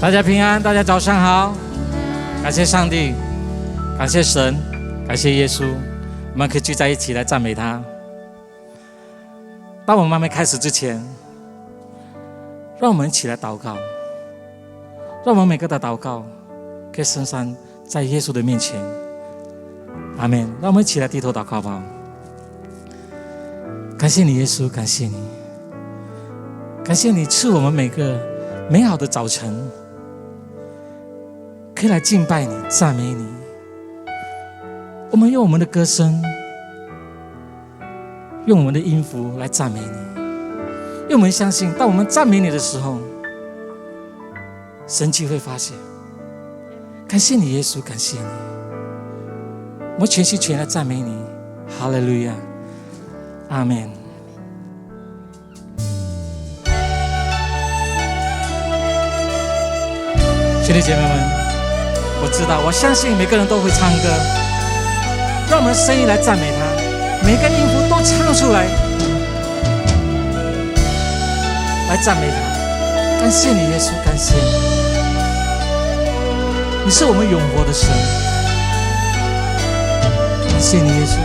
大家平安，大家早上好。感谢上帝，感谢神，感谢耶稣，我们可以聚在一起来赞美他。当我们慢慢开始之前，让我们一起来祷告，让我们每个的祷告可以深深在耶稣的面前。阿们。让我们一起来低头祷告吧。感谢你耶稣，感谢你，感谢你赐我们每个美好的早晨，可以来敬拜你，赞美你。我们用我们的歌声，用我们的音符来赞美你，因为我们相信当我们赞美你的时候，神迹会发现。感谢你耶稣，感谢你，我们全心全意来赞美你。哈利路亚，阿们。兄弟姐妹们，我知道，我相信每个人都会唱歌，让我们声音来赞美他，每个音符都唱出来，来赞美他。感谢你耶稣，感谢你，你是我们永活的神。感谢你耶稣。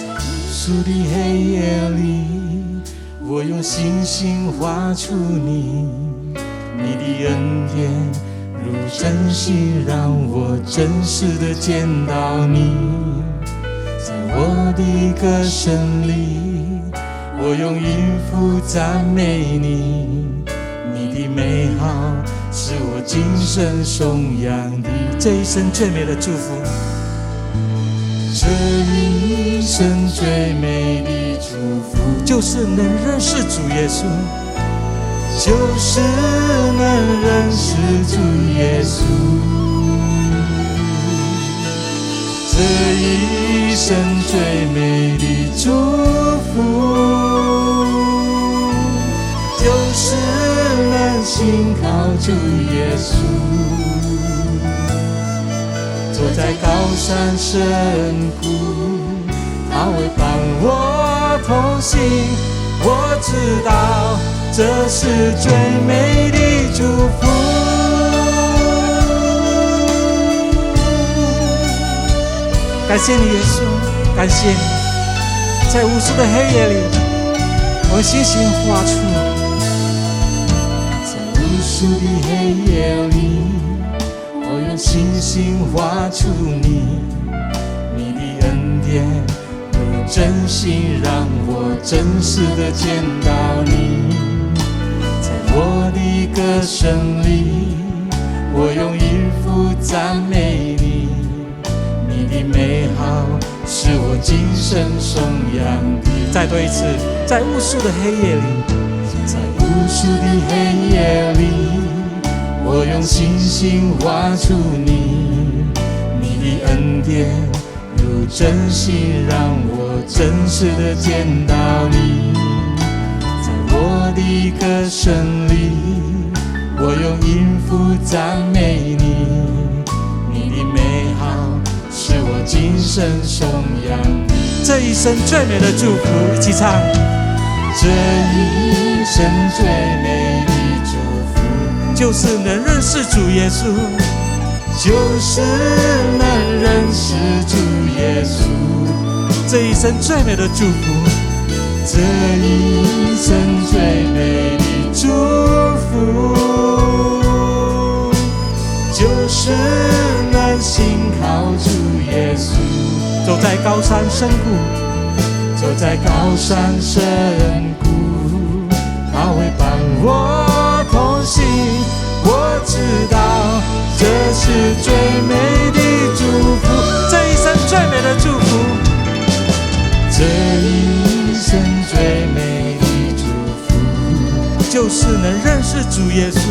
在无数的黑夜里，我用星星画出你，你的恩典如晨曦，让我真实的见到你。在我的歌声里，我用音符赞美你，你的美好是我今生颂扬的。这一生最美的祝福，这一生最美的祝福，就是能认识主耶稣，就是能认识主耶稣。这一生最美的祝福，就是能信靠主耶稣。坐在高山深谷，他会伴我同行。我知道这是最美的祝福。感谢你耶稣，感谢你，在无数的黑夜里，我用星星画出。在无数的黑夜里，我用星星画出你，你的恩典如真心，让我真实的见到你。在我的歌声里，我用音符赞美你，你的美好是我今生颂扬的。再多一次，在无数的黑夜里，在无数的黑夜里，我用星星画出你，你的恩典如真心，让我真实的见到你。在我的歌声里，我用音符赞美你，你的美好是我今生颂扬的。这一生最美的祝福，一起唱。这一生最美的祝福，就是能认识主耶稣，就是能认识主耶稣。这一生最美的祝福，这一生最美的祝福，就是能信靠主耶稣。走在高山深谷，走在高山深谷，他会伴我同行。我知道这是最美的祝福，这一生最美的祝福，这一生最美的祝福，就是能认识主耶稣，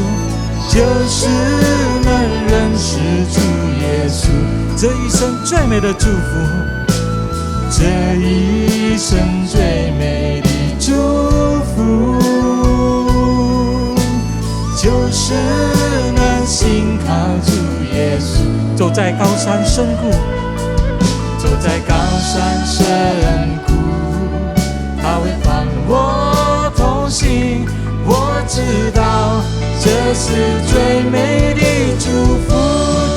就是能认识主耶稣。这一生最美的祝福，这一生最美的祝福，就是能信靠主耶稣。走在高山深谷，走在高山深谷，他会伴我同行。我知是最美的祝福。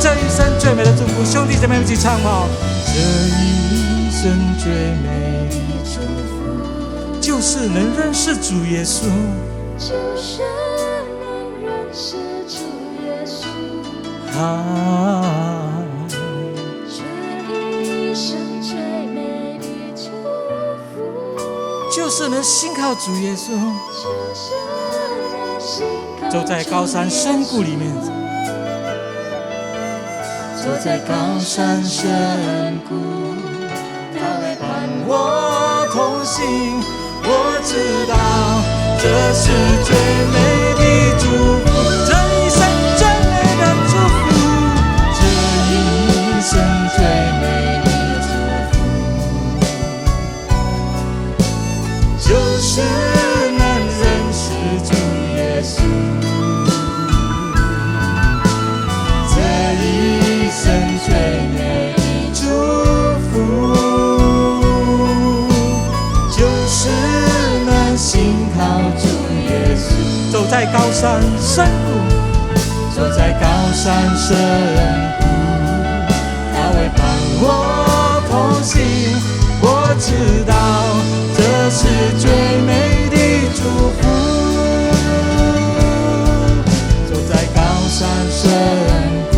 这一生最美的祝福，兄弟姐妹们一起唱哦。这一生最美的祝福，就是能认识主耶稣，就是能认识主耶稣。这一生最美的祝福，就是能信靠主耶稣，就是能信靠主耶稣。走在高山深谷里面，走在高山深谷，他会伴我同行。我知道这是最美的祝福，这一生最美的祝福，这一生最美的祝福，就是能认识主耶稣。这一生最美的祝福，就是能信靠主耶稣。走在高山深谷，走在高山深谷，他会伴我同行。我知道这是最美的祝福。走在高山深谷，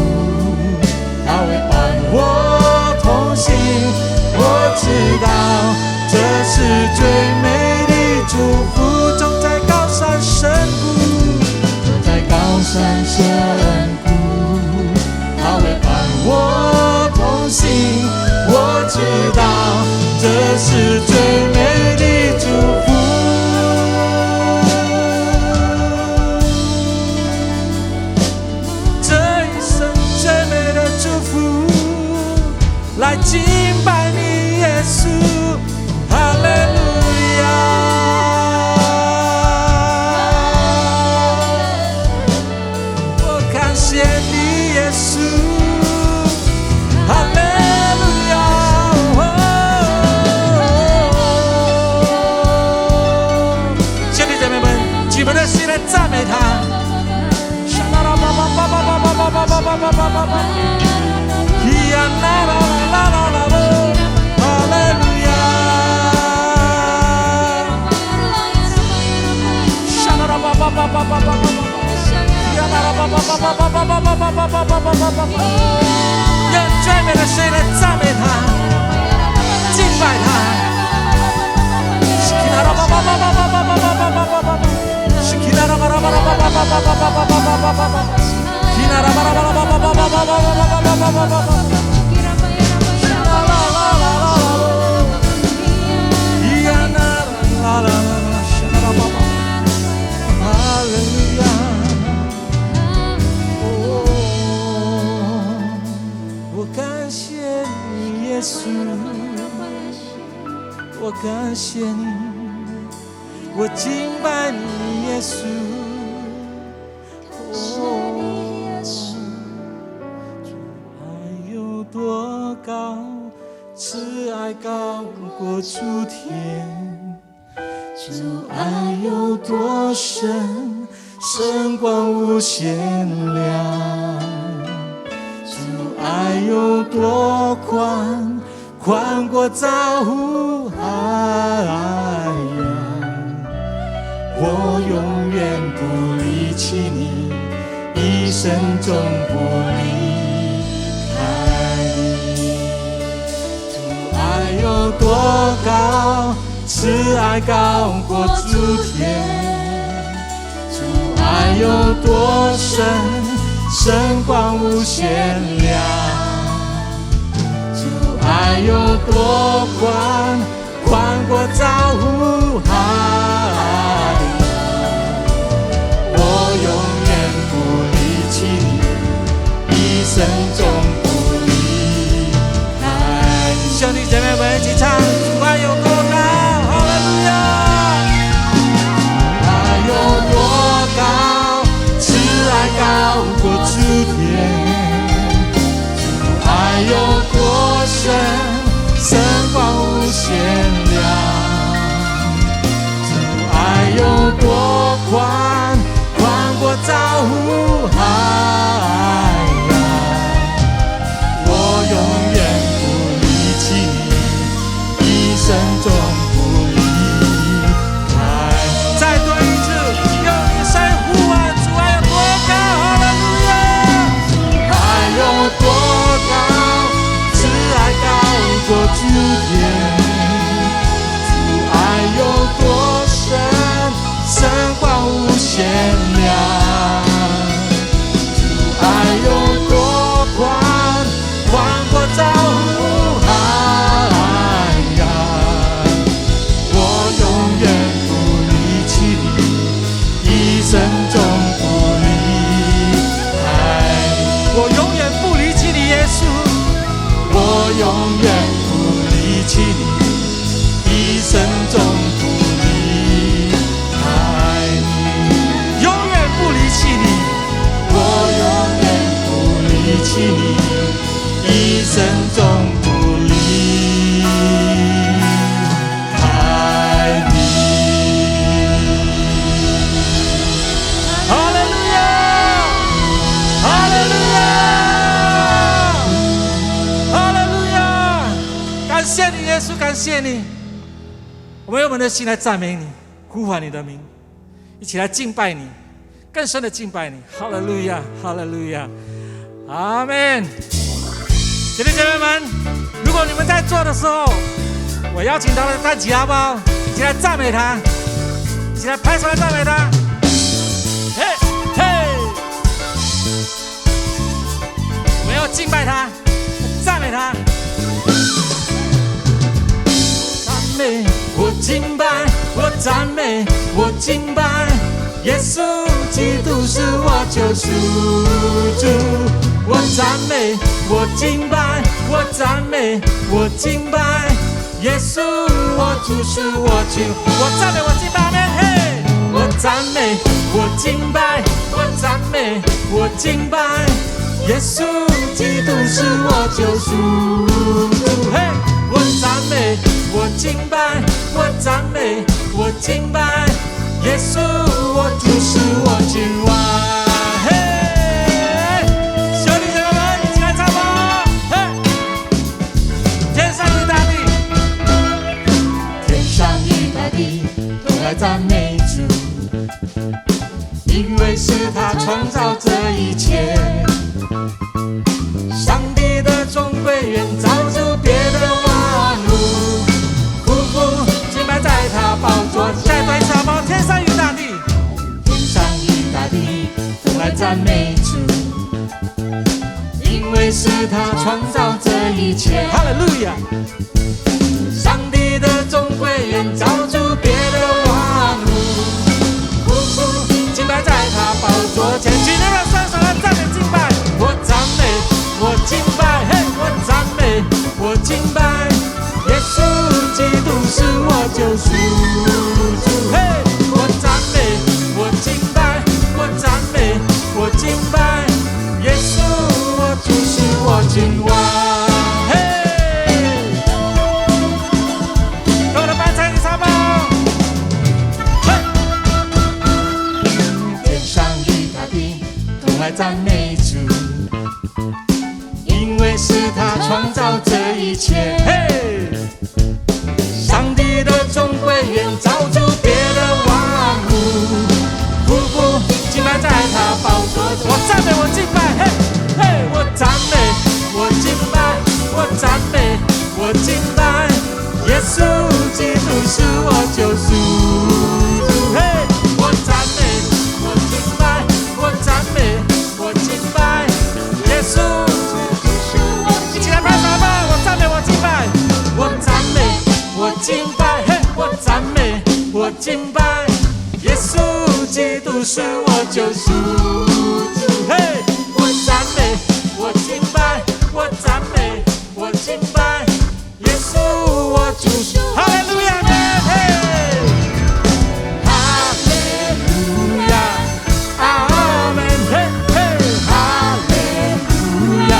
他会伴我同行。我知道这是最美的祝福。走在高山深谷，走在高山深谷，他会伴我同行。我知道这是最美的祝福。这一生最美的祝福，来敬拜你耶稣，哈利路亚。我感谢你耶稣，哈利路亚。兄弟姐妹们，举我的心来赞美他。用最美的声音来赞美他，敬拜他。我感谢你耶稣，我感谢你，我敬拜你耶稣。爱有多高，慈爱高过诸天。主爱有多深，深广无限量。主爱有多宽，宽过造湖海洋。我永远不离弃你，一生中不离开你。主爱有多高，慈爱高过诸天。主爱有多深，深广无限量。主爱有多宽，宽过造湖海洋。我永远不离弃你，一生中不离开你。兄弟姐妹们一起唱，主爱有多高，哈利路亚。主爱有多高，慈爱高过诸天。主爱有多深，深广无限我们用我们的心来赞美你，呼唤你的名，一起来敬拜你，更深的敬拜你。哈利路亚，哈利路亚，阿们。姐弟姐妹们，如果你们在做的时候，我邀请他们站起来好不好？一起来赞美他，一起来拍手来赞美他。嘿，嘿，我们要敬拜他，赞美他。赞美我敬拜，我赞美我敬拜，耶稣基督是我救赎主。我赞美我敬拜，我赞美我敬拜，耶稣我主是我君。我赞美我敬拜，阿们。嘿，我赞美我敬拜，我赞美我敬拜，耶稣基督是我救赎主。嘿，我赞美我敬拜，我赞美我敬拜，耶稣我主是我君王。嘿，兄弟姐妹们，一起来唱吧！嘿，天上与大地，天上与大地都来赞美主，因为是他创造这一切。上帝的众归远造出别的万物，匍匐敬拜在他宝座。再对唱吧！天上与大地，天上与大地都来赞美主，因为是他创造这一切。哈利路亚！上帝的众归远造出别的万物，匍匐敬拜在他宝座前。举那个双手来赞美敬拜，我赞美我敬拜，嘿，我赞美我敬拜，耶稣基督是我救赎主。嘿，我赞美我敬拜，我赞美我敬拜，耶稣我主是我君王。嘿，跟我的伴唱一唱吧。嘿，天上与大地同来赞美主，因为是他创造这一切。嘿，上帝的众归远造出别的万物，匍匐敬拜在他宝座。我赞美我敬拜，嘿，嘿，我赞美我敬拜，我赞美我敬拜，耶稣基督是我救赎主。嘿，我赞美我敬拜，我赞美我敬拜，耶稣一起来拍手吧！我赞美我敬拜，我赞美我敬拜，嘿，我赞美我敬拜，耶稣基督是我救赎主。嘿，我赞美我敬拜，我赞美我敬拜，耶稣我主。哈利路亚！嘿，哈利路亚，阿门！嘿，嘿，哈利路亚。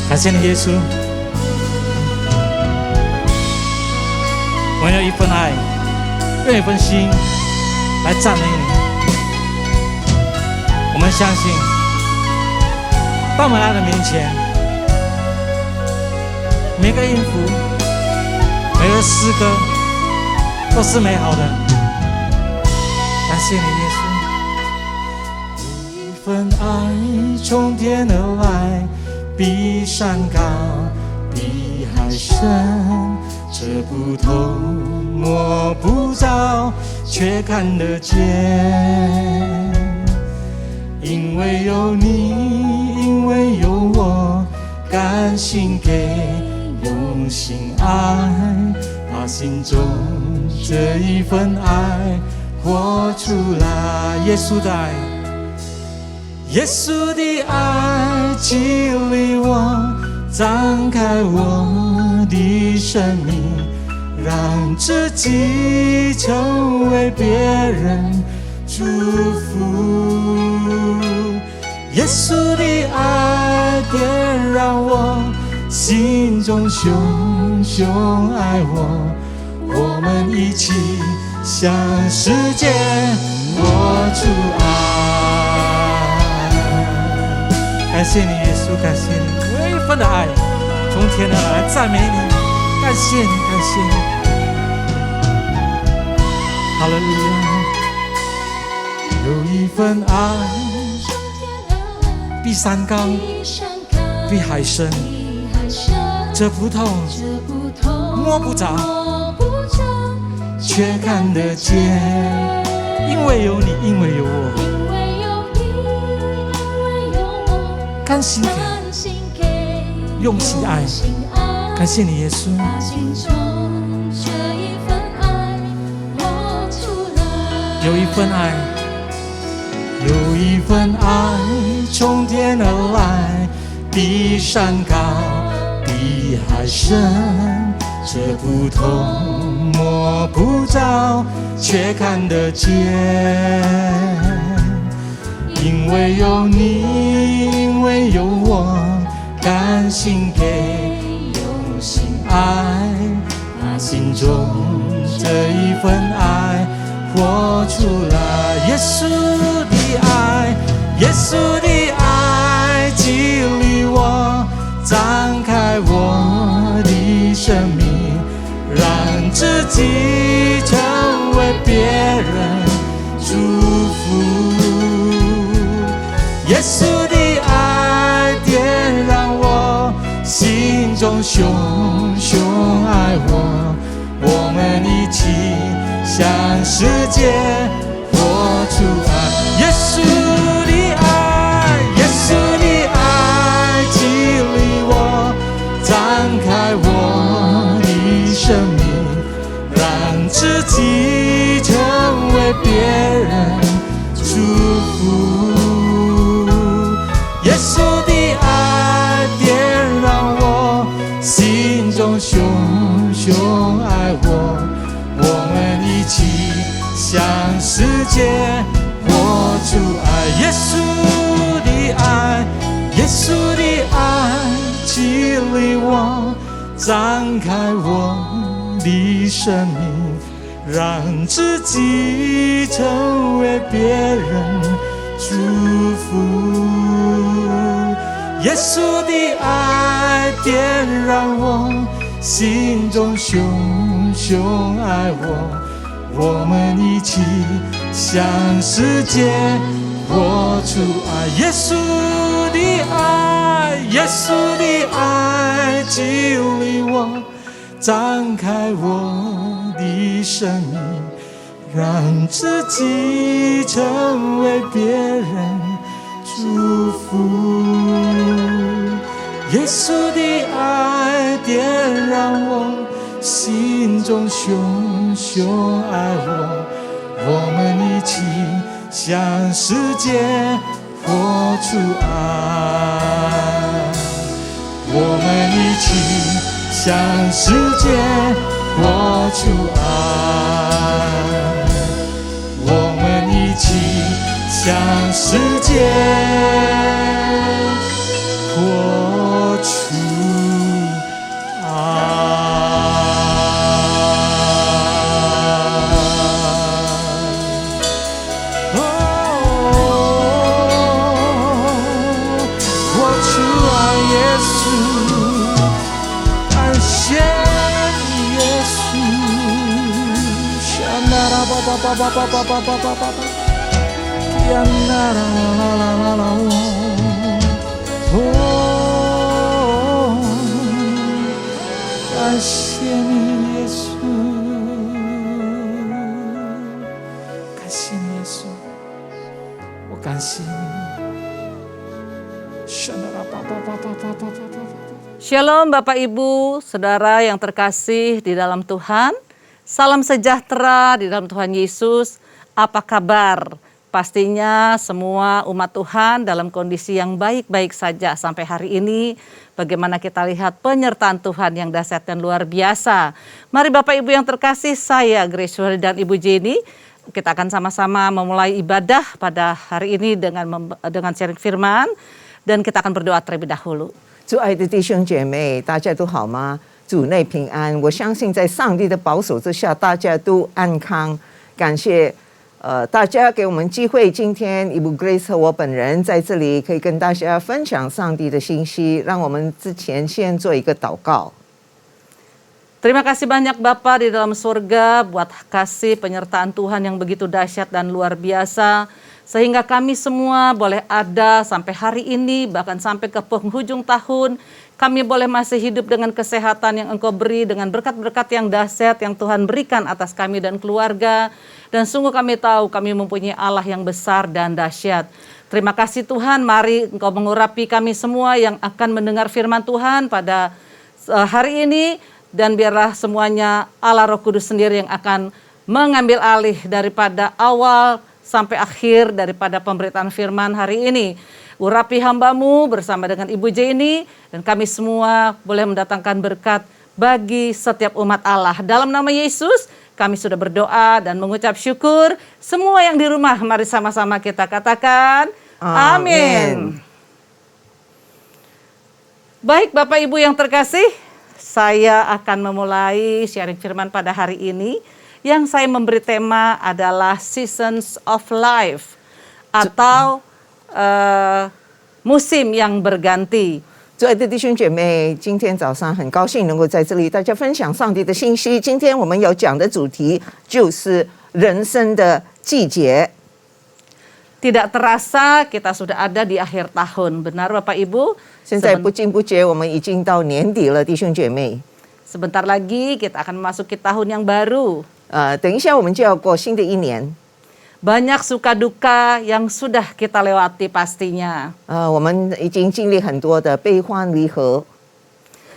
感谢你，耶稣。我们有一份爱，用一份心来赞美你。我们相信，当我们来到面前，每个音符、每个诗歌都是美好的。感谢你，耶稣。一份爱从天而来，比山高，比海深，这不透摸不着，却看得见。因为有你，因为有我，甘心给，用心爱，把心中这一份爱活出来。耶稣的爱，耶稣的爱激励我，张开我的生命，让自己成为别人祝福。耶稣的爱点燃我心中熊熊爱我，我们一起向世界活出爱。感谢你耶稣，感谢你唯一份的爱从天而来，赞美你，感谢你，感谢你。哈利路亚。有一份爱比山高，比海深，这不透摸不着，却看得见。因为有你，因为有我，甘心给，用心爱。感谢你耶稣。有一份爱，有一份爱从天而来，比山高，比海深，这不透摸不着，却看得见。因为有你，因为有我，甘心给，用心爱，把心中这一份爱活出来。耶稣的爱，耶稣的爱激励我，张开我的生命，让自己成为别人祝福。耶稣的爱点燃我心中熊熊爱我，我们一起向世界活出爱。耶稣的爱，耶稣的爱激励我，张开我的生命，让自己成为别人祝福。耶稣的爱点燃我心中熊熊爱我，我们一起向世界活出爱。耶稣的爱，耶稣的爱激励我，张开我的生命，让自己成为别人祝福。耶稣的爱点燃我心中熊熊爱我，我们一起向世界活出爱。耶稣的爱，耶稣的爱激励我，张开我的生命，让自己成为别人祝福。耶稣的爱点燃我心中熊熊爱我，我们一起向世界活出爱。我们一起向世界活出爱。我们一起向世界活出爱。活出爱，耶稣，感谢你，耶稣。啦啦吧吧吧吧吧吧吧吧吧吧，呀啦啦啦啦啦啦。Shalom Bapak Ibu, Saudara yang terkasih di dalam Tuhan. Salam sejahtera di dalam Tuhan Yesus. Apa kabar? Pastinya semua umat Tuhan dalam kondisi yang baik-baik saja sampai hari ini. Bagaimana kita lihat penyertaan Tuhan yang dahsyat dan luar biasa. Mari Bapak Ibu yang terkasih, saya Grace Wari dan Ibu Jenny. Kita akan sama-sama memulai ibadah pada hari ini dengan sharing firman. Dan kita akan berdoa terlebih dahulu. 主爱的弟兄姐妹，大家都好吗？主内平安。我相信在上帝的保守之下，大家都安康。感谢大家给我们机会，今天Ibu Grace 和我本人在这里可以跟大家分享上帝的信息。让我们之前先做一个祷告。 Terima kasih banyak Bapa di dalam surga buat kasih penyertaan Tuhan yang begitu dahsyat dan luar biasa. Sehingga kami semua boleh ada sampai hari ini, bahkan sampai ke penghujung tahun. Kami boleh masih hidup dengan kesehatan yang Engkau beri, dengan berkat-berkat yang dahsyat yang Tuhan berikan atas kami dan keluarga. Dan sungguh kami tahu kami mempunyai Allah yang besar dan dahsyat. Terima kasih Tuhan, mari Engkau mengurapi kami semua yang akan mendengar firman Tuhan pada hari ini. Dan biarlah semuanya Allah Roh Kudus sendiri yang akan mengambil alih daripada awal sampai akhir daripada pemberitaan firman hari ini. Urapi hamba-Mu bersama dengan Ibu Jenny dan kami semua boleh mendatangkan berkat bagi setiap umat Allah. Dalam nama Yesus kami sudah berdoa dan mengucap syukur. Semua yang di rumah mari sama-sama kita katakan amin. Baik Bapak Ibu yang terkasih, saya akan memulai sharing firman pada hari ini. Yang saya memberi tema adalah Seasons of Life atau musim yang berganti. 主爱的弟兄姐妹，今天早上很高兴能够在这里大家分享上帝的信息。今天我们要讲的主题就是人生的季节。 Tidak terasa kita sudah ada di akhir tahun, benar Bapak Ibu? 现在不经不觉，我们已经到年底了，弟兄姐妹。 Sebentar lagi kita akan memasuki tahun yang baru. 等一下我们就要过新的一年。 Banyak suka duka yang sudah kita lewati pastinya. 我们已经经历很多的悲欢离合。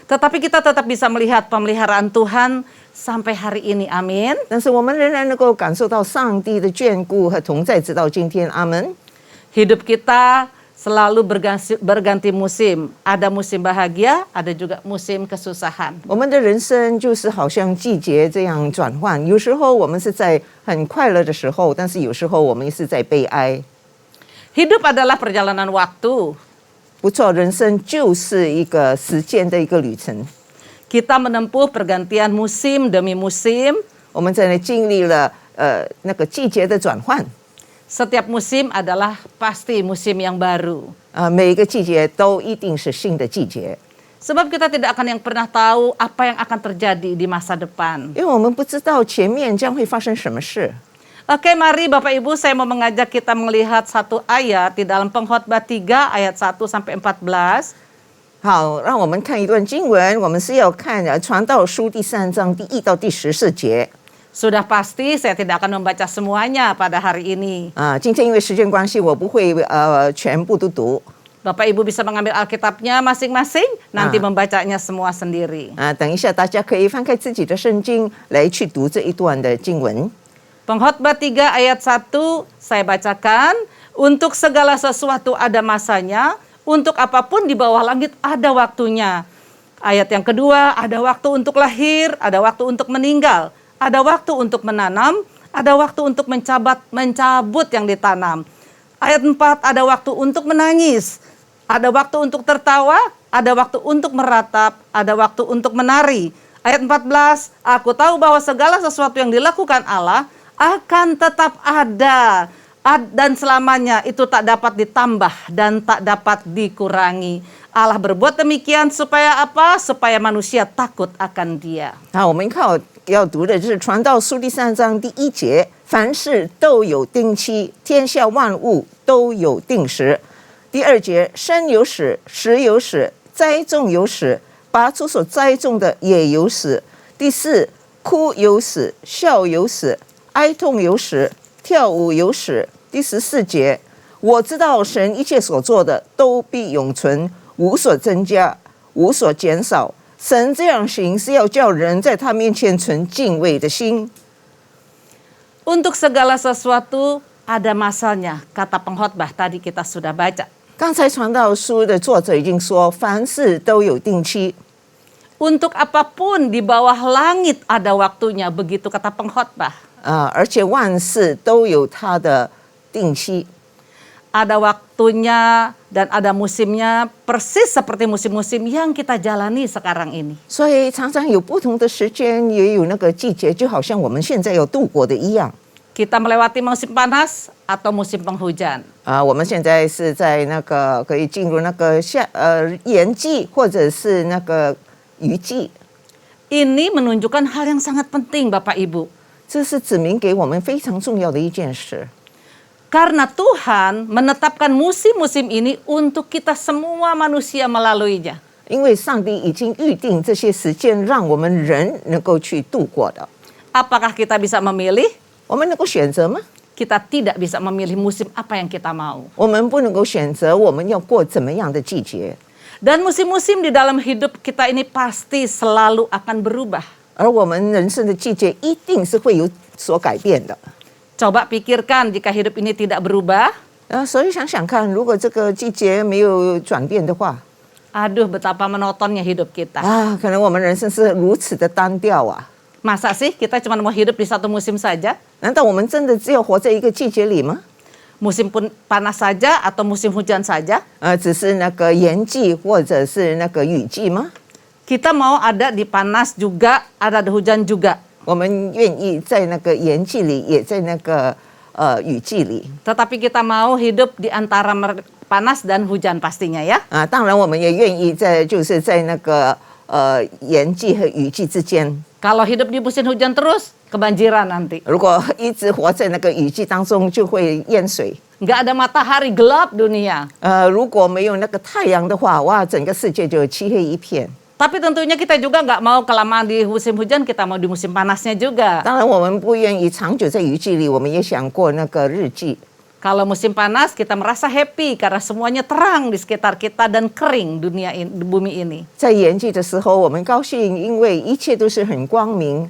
Tetapi kita tetap bisa melihat pemeliharaan Tuhan sampai hari ini, amin. 但是我们仍然能够感受到上帝的眷顾和同在，直到今天，阿门。 Hidup kita selalu berganti musim. Ada musim bahagia, ada juga musim kesusahan. 我们的人生就是好像季节这样转换，有时候我们是在很快乐的时候，但是有时候我们是在悲哀。 Hidup adalah perjalanan waktu. 不错，人生就是一个时间的一个旅程。 Kita menempuh pergantian musim demi musim. 我们在那经历了那个季节的转换。 Setiap musim adalah pasti musim yang baru. 每一个季节都一定是新的季节。 Sebab kita tidak akan yang pernah tahu apa yang akan terjadi di masa depan. 因为我们不知道前面将会发生什么事。 Oke, mari Bapak Ibu, saya mau mengajak kita melihat satu ayat di dalam Pengkhotbah 3 ayat 1 sampai 14. 好，让我们看一段经文，我们是要看传道书第3章第1到第14节。 Sudah pasti saya tidak akan membaca semuanya pada hari ini. 今天因为时间关系，我不会全部都读。 Bapak Ibu bisa mengambil Alkitabnya masing-masing, nanti membacanya semua sendiri. 等一下大家可以翻开自己的圣经来去读这一段的经文。 Pengkhotbah 3 ayat 1 saya bacakan. Untuk segala sesuatu ada masanya, untuk apapun di bawah langit ada waktunya. Ayat yang kedua, ada waktu untuk lahir, ada waktu untuk meninggal. Ada waktu untuk menanam, ada waktu untuk mencabut yang ditanam. Ayat 4, ada waktu untuk menangis, ada waktu untuk tertawa, ada waktu untuk meratap, ada waktu untuk menari. Ayat 14, aku tahu bahwa segala sesuatu yang dilakukan Allah akan tetap ada dan selamanya itu tak dapat ditambah dan tak dapat dikurangi. Allah berbuat demikian supaya apa? Supaya manusia takut akan Dia. 好，我们要读的就是传道书第3章第1节，凡事都有定期，天下万物都有定时。第2节，生有始，死有始，栽种有始，拔出所栽种的也有始。第4，哭有始，笑有始，哀痛有始，跳舞有始。第14节，我知道神一切所做的都必永存，无所增加，无所减少。神这样行是要叫人在他面前存敬畏的心。 Untuk segala sesuatu ada masanya, kata pengkhotbah tadi kita sudah baca. 刚才传道书的作者已经说，凡事都有定期。 Untuk apapun di bawah langit ada waktunya, begitu kata pengkhotbah. 而且万事都有它的定期。 Ada waktunya dan ada musimnya, persis seperti musim-musim yang kita jalani sekarang ini. 所以常常有不同的时间，也有那个季节，就好像我们现在要度过的一样。 Kita melewati musim panas atau musim penghujan. 我们现在是在那个可以进入那个炎季，或者是那个雨季。 Ini menunjukkan hal yang sangat penting, Bapak Ibu. 这是指明给我们非常重要的一件事。 Karena Tuhan menetapkan musim-musim ini untuk kita semua manusia melaluinya. 因为上帝已经预定这些时间，让我们人能够去度过的。 Apakah kita bisa memilih? 我们能够选择吗？ Kita tidak bisa memilih musim apa yang kita mau. 我们不能够选择我们要过怎么样的季节。 Dan musim-musim di dalam hidup kita ini pasti selalu akan berubah. 而我们人生的季节一定是会有所改变的。 Coba pikirkan jika hidup ini tidak berubah. 所以想想看，如果这个季节没有转变的话， Aduh, betapa monotonnya hidup kita. 可能我们人生是如此的单调啊。 Masa sih kita cuma mau hidup di satu musim saja? 难道我们真的只有活在一个季节里吗？ Musim pun panas saja atau musim hujan saja? 只是那个炎季或者是那个雨季吗？ Kita mau ada di panas juga, ada di hujan juga. 我们愿意在那个炎季里，也在那个雨季里。 Tetapi kita mau hidup di antara panas dan hujan pastinya ya. 当然我们也愿意就是在那个炎季和雨季之间。 Kalau hidup di musim hujan terus, kebanjiran nanti. 如果一直活在那个雨季当中，就会淹水。 Nggak ada matahari, gelap dunia. 如果没有那个太阳的话，哇，整个世界就漆黑一片。 Tapi tentunya kita juga nggak mau kelamaan di musim hujan, kita mau di musim panasnya juga. 当然，我们不愿意长久在雨季里，我们也想过那个日季。 Kalau musim panas kita merasa happy karena semuanya terang di sekitar kita dan kering dunia ini, bumi ini. 在炎季的时候，我们高兴，因为一切都是很光明。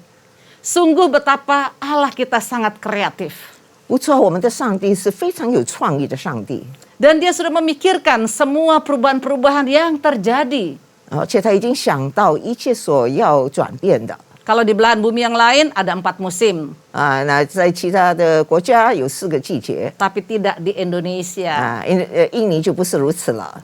Sungguh betapa Allah kita sangat kreatif. 不错，我们的上帝是非常有创意的上帝， Dan dia sudah memikirkan semua perubahan-perubahan yang terjadi. 而且他已经想到一切所要转变的。 Kalau di belahan bumi yang lain ada 4 musim, 那在其他的国家有4个季节， tapi tidak di Indonesia. 印尼就不是如此了。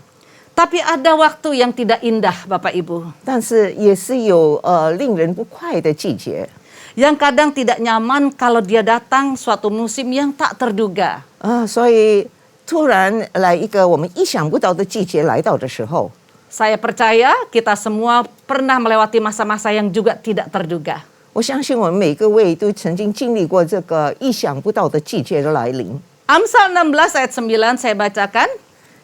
Tapi ada waktu yang tidak indah, Bapak Ibu. 但是也是有令人不快的季节。 Yang kadang tidak nyaman kalau dia datang suatu musim yang tak terduga. 所以突然来一个我们意想不到的季节来到的时候， Saya percaya kita semua pernah melewati masa-masa yang juga tidak terduga. 我相信我们每个位都曾经经历过这个意想不到的季节的来临。 Amsal 16 ayat 9 saya bacakan.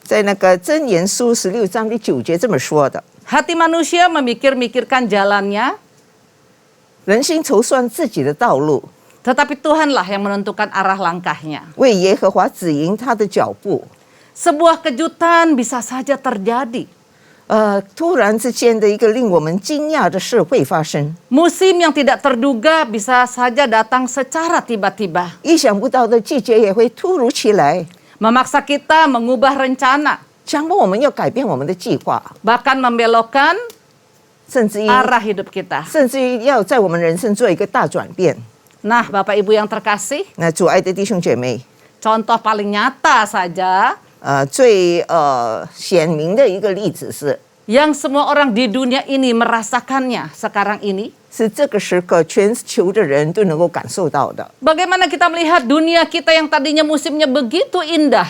在那个箴言书16章第9节这么说的： Hati manusia memikir-mikirkan jalannya, 人心筹算自己的道路， tetapi Tuhanlah yang menentukan arah langkahnya. 为耶和华指引他的脚步。 Sebuah kejutan bisa saja terjadi. 突然之间的一个令我们惊讶的事会发生， Musim yang tidak terduga bisa saja datang secara tiba-tiba. 意想不到的季节也会突如其来， Memaksa kita mengubah rencana, 强迫我们要改变我们的计划， bahkan membelokkan 甚至于 arah hidup kita. 要在我们人生做一个大转变。 Nah, Bapak Ibu yang terkasih, 那主爱的弟兄姐妹， contoh paling nyata saja 最显明的一个例子是， yang semua orang di dunia ini merasakannya sekarang ini. 是这个时刻全球的人都能够感受到的。 Bagaimana kita melihat dunia kita yang tadinya musimnya begitu indah,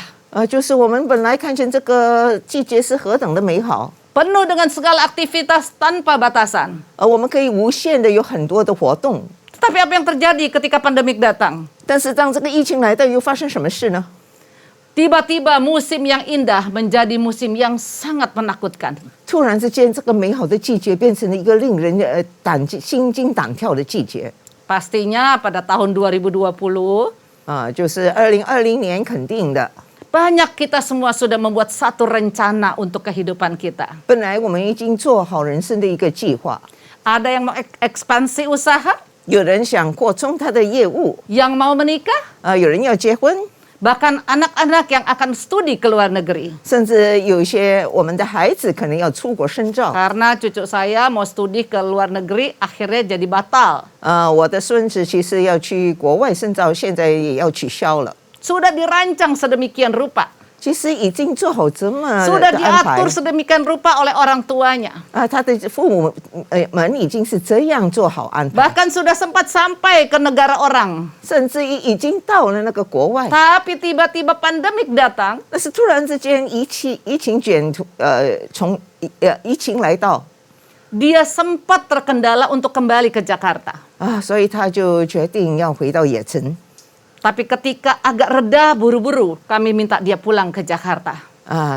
就是我们本来看见这个季节是何等的美好， penuh dengan segala aktivitas tanpa batasan. 我们可以无限的有很多的活动。 Tapi apa yang terjadi ketika pandemik datang? 但是当这个疫情来到，又发生什么事呢？ Tiba-tiba musim yang indah menjadi musim yang sangat menakutkan. 突然之间，这个美好的季节变成了一个令人心惊胆跳的季节。 Pastinya pada tahun 2020, 就是2020年肯定的。Banyak kita semua sudah membuat satu rencana untuk kehidupan kita. 本来我们已经做好人生的一个计划， Ada yang mau ekspansi usaha, 有人想扩充他的业务， yang mau menikah, 有人要结婚， bahkan anak-anak yang akan studi ke luar negeri. 甚至有一些我们的孩子可能要出国深造。 Karena cucu saya mau studi ke luar negeri, akhirnya jadi batal. 我的孙子其实要去国外深造，现在也要取消了。 Sudah dirancang sedemikian rupa. 其实已经做好这么 Sudah 的安排 diatur sedemikian rupa oleh orang tuanya. 他的父母们已经是这样做好安排， Bahkan sudah sempat sampai ke negara orang. 甚至于已经到了那个国外。 Tapi tiba-tiba pandemik datang, 但是突然之间疫情从疫情来到 dia sempat terkendala untuk kembali ke Jakarta. 所以他就决定要回到野城。 Tapi ketika agak reda buru-buru, kami minta dia pulang ke Jakarta.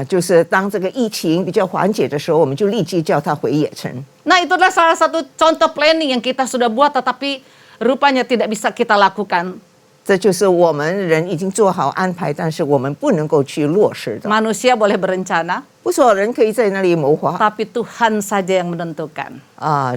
就是当这个疫情比较缓解的时候，我们就立即叫他回野城。 Nah, itu adalah salah satu contoh planning yang kita sudah buat tetapi rupanya tidak bisa kita lakukan. 这就是我们人已经做好安排，但是我们不能够去落实的。 Manusia boleh berencana, 不少人可以在那里谋划 tapi Tuhan saja yang menentukan.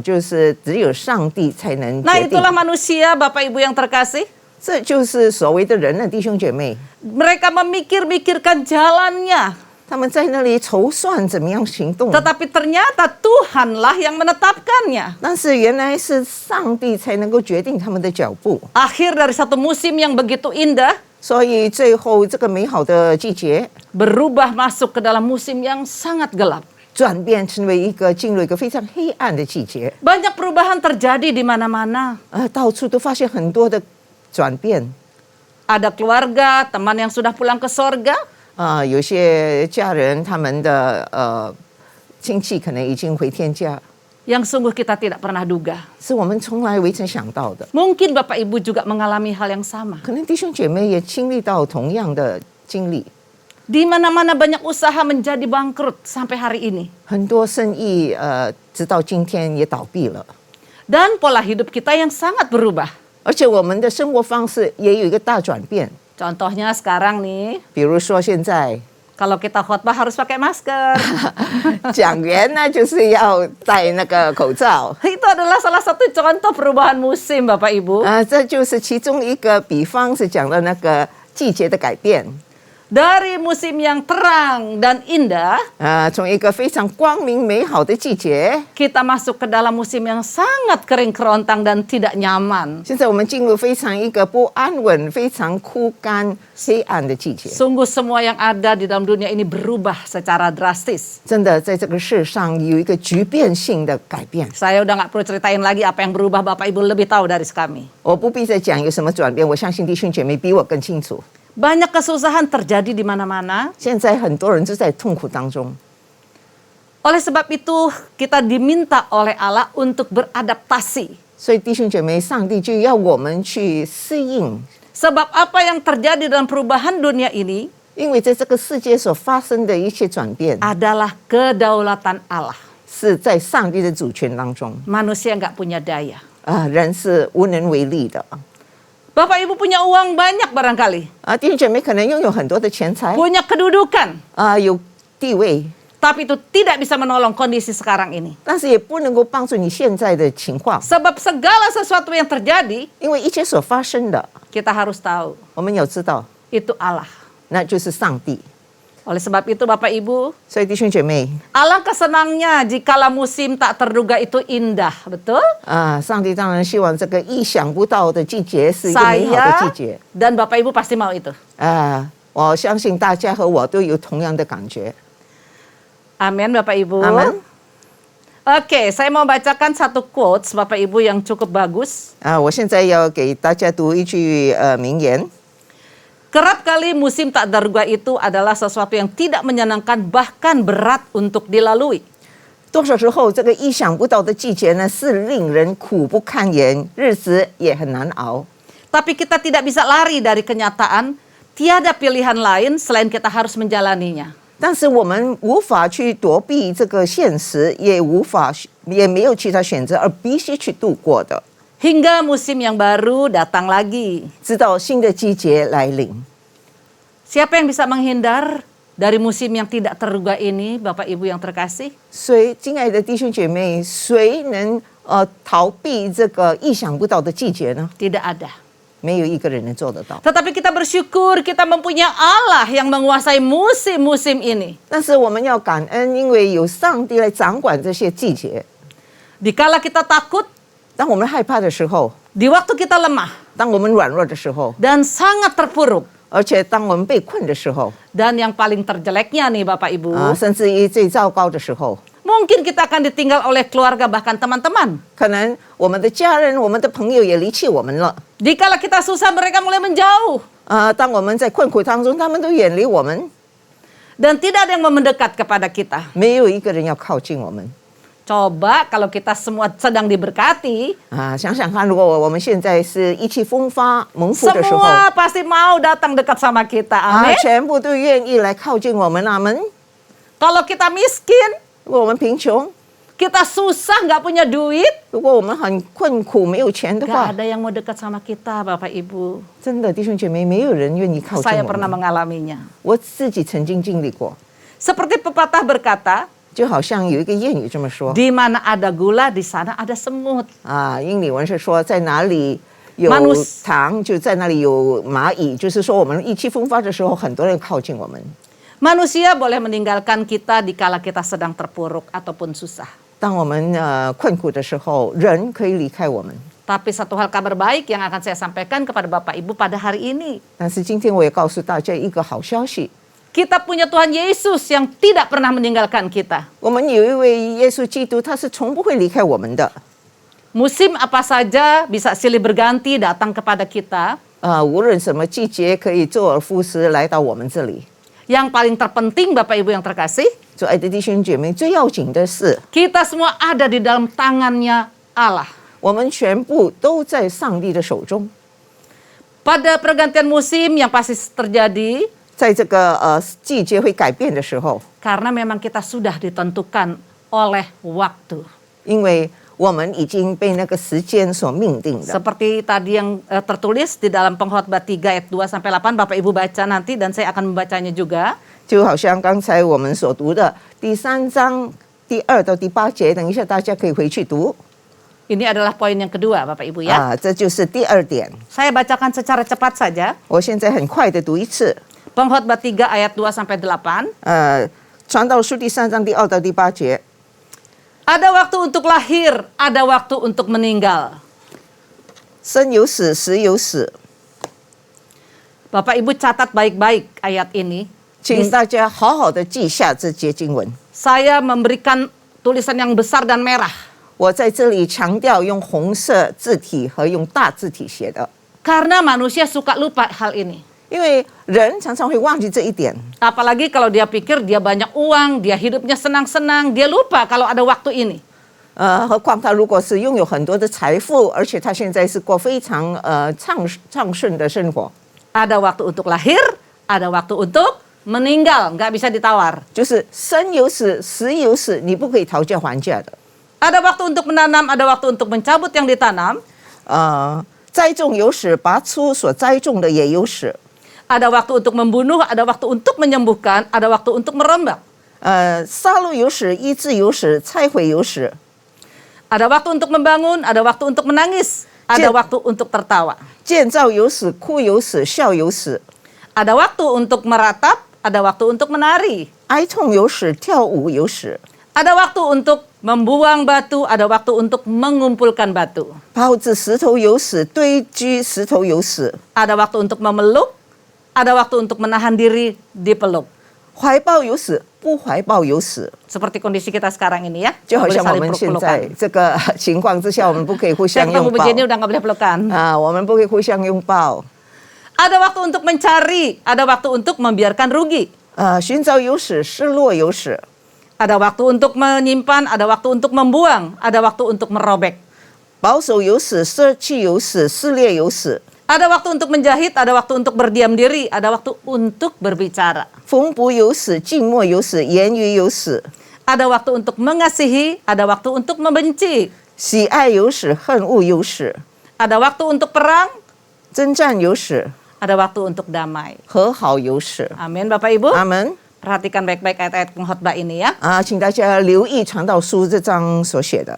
就是只有上帝才能 Nah, 决定。 itulah manusia, Bapak Ibu yang terkasih. 这就是所谓的人呢，弟兄姐妹， Mereka memikir-mikirkan jalannya, 他们在那里筹算怎么样行动， tetapi ternyata Tuhanlah yang menetapkannya. 但是原来是上帝才能够决定他们的脚步。 Akhir dari satu musim yang begitu indah, 所以最后这个美好的季节 berubah masuk ke dalam musim yang sangat gelap. 转变成为进入一个非常黑暗的季节， Banyak perubahan terjadi di mana-mana. 到处都发现很多的转变。 Ada keluarga, teman yang sudah pulang ke sorga, 有些家人他们的亲戚可能已经回天家， yang sungguh kita tidak pernah duga. 是我们从来未曾想到的。 Mungkin Bapak Ibu juga mengalami hal yang sama. 可能弟兄姐妹也经历到同样的经历， Di mana-mana banyak usaha menjadi bangkrut sampai hari ini. 很多生意直到今天也倒闭了， Dan pola hidup kita yang sangat berubah. 而且我们的生活方式也有一个大转变。 Contohnya sekarang nih, 比如说现在 kalau kita khotbah harus pakai masker. 讲员呢就是要戴那个口罩， Itu adalah salah satu contoh perubahan musim, Bapak Ibu. 这就是其中一个比方，是讲到那个季节的改变。 Dari musim yang terang dan indah, 从一个非常光明美好的季节， kita masuk ke dalam musim yang sangat kering kerontang dan tidak nyaman. 现在我们进入非常一个不安稳、非常枯干、黑暗的季节。 Sungguh semua yang ada di dalam dunia ini berubah secara drastis. 真的，在这个世上有一个局变性的改变。 Saya udah nggak perlu ceritain lagi apa yang berubah, Bapak Ibu lebih tahu dari kami. 我不必再讲有什么转变，我相信弟兄姐妹比我更清楚。 Banyak kesusahan terjadi di mana-mana. 现在很多人都在痛苦当中， Oleh sebab itu, kita diminta oleh Allah untuk beradaptasi. 所以弟兄姐妹，上帝就要我们去适应， Sebab apa yang terjadi dalam perubahan dunia ini 因为在这个世界所发生的一切转变， adalah kedaulatan Allah. 是在上帝的主权当中。 Manusia nggak punya daya. 人是无能为力的。 Bapak Ibu punya uang banyak barangkali. 弟兄姐妹可能拥有很多的钱财， Punya kedudukan. 有地位， Tapi itu tidak bisa menolong kondisi sekarang ini. 但是也不能够帮助你现在的情况， Sebab segala sesuatu yang terjadi, 因为一切所发生的， kita harus tahu 我们要知道， itu Allah. 那就是上帝。 Oleh sebab itu Bapak Ibu, 所以弟兄姐妹， alangkah senangnya jikala musim tak terduga itu indah, betul? 上帝当然希望这个意想不到的季节是一个美好的 Saya 季节。 dan Bapak Ibu pasti mau itu. 我相信大家和我都有同样的感觉。 Amin Bapak Ibu. Amin. Oke, saya mau bacakan satu quotes Bapak Ibu yang cukup bagus. 我现在要给大家读一句名言。 Kerap kali musim tak terduga itu adalah sesuatu yang tidak menyenangkan bahkan berat untuk dilalui. 多少时候，这个意想不到的季节呢，是令人苦不堪言，日子也很难熬。 Tapi kita tidak bisa lari dari kenyataan, tiada pilihan lain selain kita harus menjalaninya. 但是我们无法去躲避这个现实，也没有其他选择，而必须去度过的。 Hingga musim yang baru datang lagi. 直到新的季节来临， Siapa yang bisa menghindar dari musim yang tidak terduga ini, Bapak Ibu yang terkasih? 亲爱的弟兄姐妹，谁能逃避这个意想不到的季节呢？ Tidak ada. 没有一个人能做得到。 Tetapi kita bersyukur kita mempunyai Allah yang menguasai musim-musim ini. 但是我们要感恩，因为有上帝来掌管这些季节。 Dikala kita takut, 当我们害怕的时候， di waktu kita lemah 当我们软弱的时候， dan sangat terpuruk. 而且当我们被困的时候， Dan yang paling terjeleknya nih Bapak Ibu, 甚至于最糟糕的时候， mungkin kita akan ditinggal oleh keluarga bahkan teman-teman. 可能我们的家人、我们的朋友也离弃我们了。 Dikala kita susah mereka mulai menjauh 当我们在困苦当中，他们都远离我们， dan tidak ada yang mau mendekat kepada kita. 没有一个人要靠近我们。 Coba kalau kita semua sedang diberkati, 想想看，如果我们现在是意气风发、蒙福的时候， semua pasti mau datang dekat sama kita. Amin. 全部都愿意来靠近我们。阿门。 Kalau kita miskin, 如果我们贫穷， kita susah nggak punya duit, 如果我们很困苦、没有钱的 nggak 话， ada yang mau dekat sama kita, Bapak Ibu. 真的弟兄姐妹，没有人愿意靠近 Saya 我 pernah 们。 mengalaminya. 我自己曾经经历过， Seperti pepatah berkata, 就好像有一个谚语这么说 di mana ada gula, di sana ada semut. 英里文是说，在哪里有 Manus- 糖，就在那里有蚂蚁。就是说，我们意气风发的时候，很多人靠近我们。 Manusia boleh meninggalkan kita dikala kita sedang terpuruk ataupun susah. 当我们困苦的时候，人可以离开我们。 Tapi satu hal kabar baik yang akan saya sampaikan kepada Bapak Ibu pada hari ini. 但是今天我也告诉大家一个好消息， Kita punya Tuhan Yesus yang tidak pernah meninggalkan kita. 我们有一位耶稣基督，他是从不会离开我们的。 Musim apa saja bisa silih berganti datang kepada kita. 无论什么季节，可以周而复始来到我们这里。 Yang paling terpenting Bapak Ibu yang terkasih, 所以爱的弟兄姐妹，最要紧的是， kita semua ada di dalam tangannya Allah. 我们全部都在上帝的手中。 Pada pergantian musim yang pasti terjadi, 在这个季节会改变的时候， karena memang kita sudah ditentukan oleh waktu. 因为我们已经被那个时间所命定的。 Seperti tadi yang tertulis di dalam Pengkhotbah 3 ayat 2 sampai 8, Bapak Ibu baca nanti dan saya akan membacanya juga. 就好像刚才我们所读的第3章第2到第8节，等一下大家可以回去读。 Ini adalah poin yang kedua, Bapak Ibu ya. 这就是第2点。 Saya bacakan secara cepat saja. 我现在很快的读一次。 Pengkhotbah 3 ayat 2 sampai 8. 传道书第3章第2到第8节。 Ada waktu untuk lahir, ada waktu untuk meninggal. 生有死，死有死。 Bapak Ibu catat baik-baik ayat ini. 请大家好好的记下这节经文。 Saya memberikan tulisan yang besar dan merah. 我在这里强调用红色字体和用大字体写的， Karena manusia suka lupa hal ini. 因为人常常会忘记这一点。 Apalagi kalau dia pikir dia banyak uang, dia hidupnya senang-senang, dia lupa kalau ada waktu ini. 何况他如果是拥有很多的财富，而且他现在是过非常畅顺的生活， Ada waktu untuk lahir, ada waktu untuk meninggal, nggak bisa ditawar. 就是生有死，死有死，你不可以讨价还价的。 Ada waktu untuk menanam, ada waktu untuk mencabut yang ditanam. 栽种有死，拔出所栽种的也有死。 Ada waktu untuk membunuh, ada waktu untuk menyembuhkan, ada waktu untuk merombak. 杀戮有死，医治有死，拆毁有死。 Ada waktu untuk membangun, ada waktu untuk menangis, ada waktu untuk tertawa. 建造有死，哭有死，笑有死。 Ada waktu untuk meratap, ada waktu untuk menari. 哀痛有死，跳舞有死。 Ada waktu untuk membuang batu, ada waktu untuk mengumpulkan batu. 抛掷石头有死，堆积石头有死。 Ada waktu untuk memeluk, ada waktu untuk menahan diri dipeluk. 怀抱有死，不怀抱有死。 Seperti kondisi kita sekarang ini ya. 就好 Nggak boleh 像我 saling 们现 peluk-pelukan. 在这个情况之下，我们不可以互 Saya 相 ketemu 拥 Bu 抱 Jenny udah nggak boleh pelukan. 我们不可以互相拥抱。 Ada waktu untuk mencari, ada waktu untuk membiarkan rugi. 寻找有死，失落有死。 Ada waktu untuk menyimpan, ada waktu untuk membuang, ada waktu untuk merobek. 保守有死，舍弃有死，撕裂有死。 Ada waktu untuk menjahit, ada waktu untuk berdiam diri, ada waktu untuk berbicara. 缝补有死，静默有死，言语有死。 Ada waktu untuk mengasihi, ada waktu untuk membenci. 喜爱有死，恨恶有死。 Ada waktu untuk perang, 征战有死， ada waktu untuk damai. 和好有使。 Amin Bapak Ibu. 阿门。 Perhatikan baik-baik ayat-ayat pengkhotbah ini ya. 请大家留意传道书这章所写的。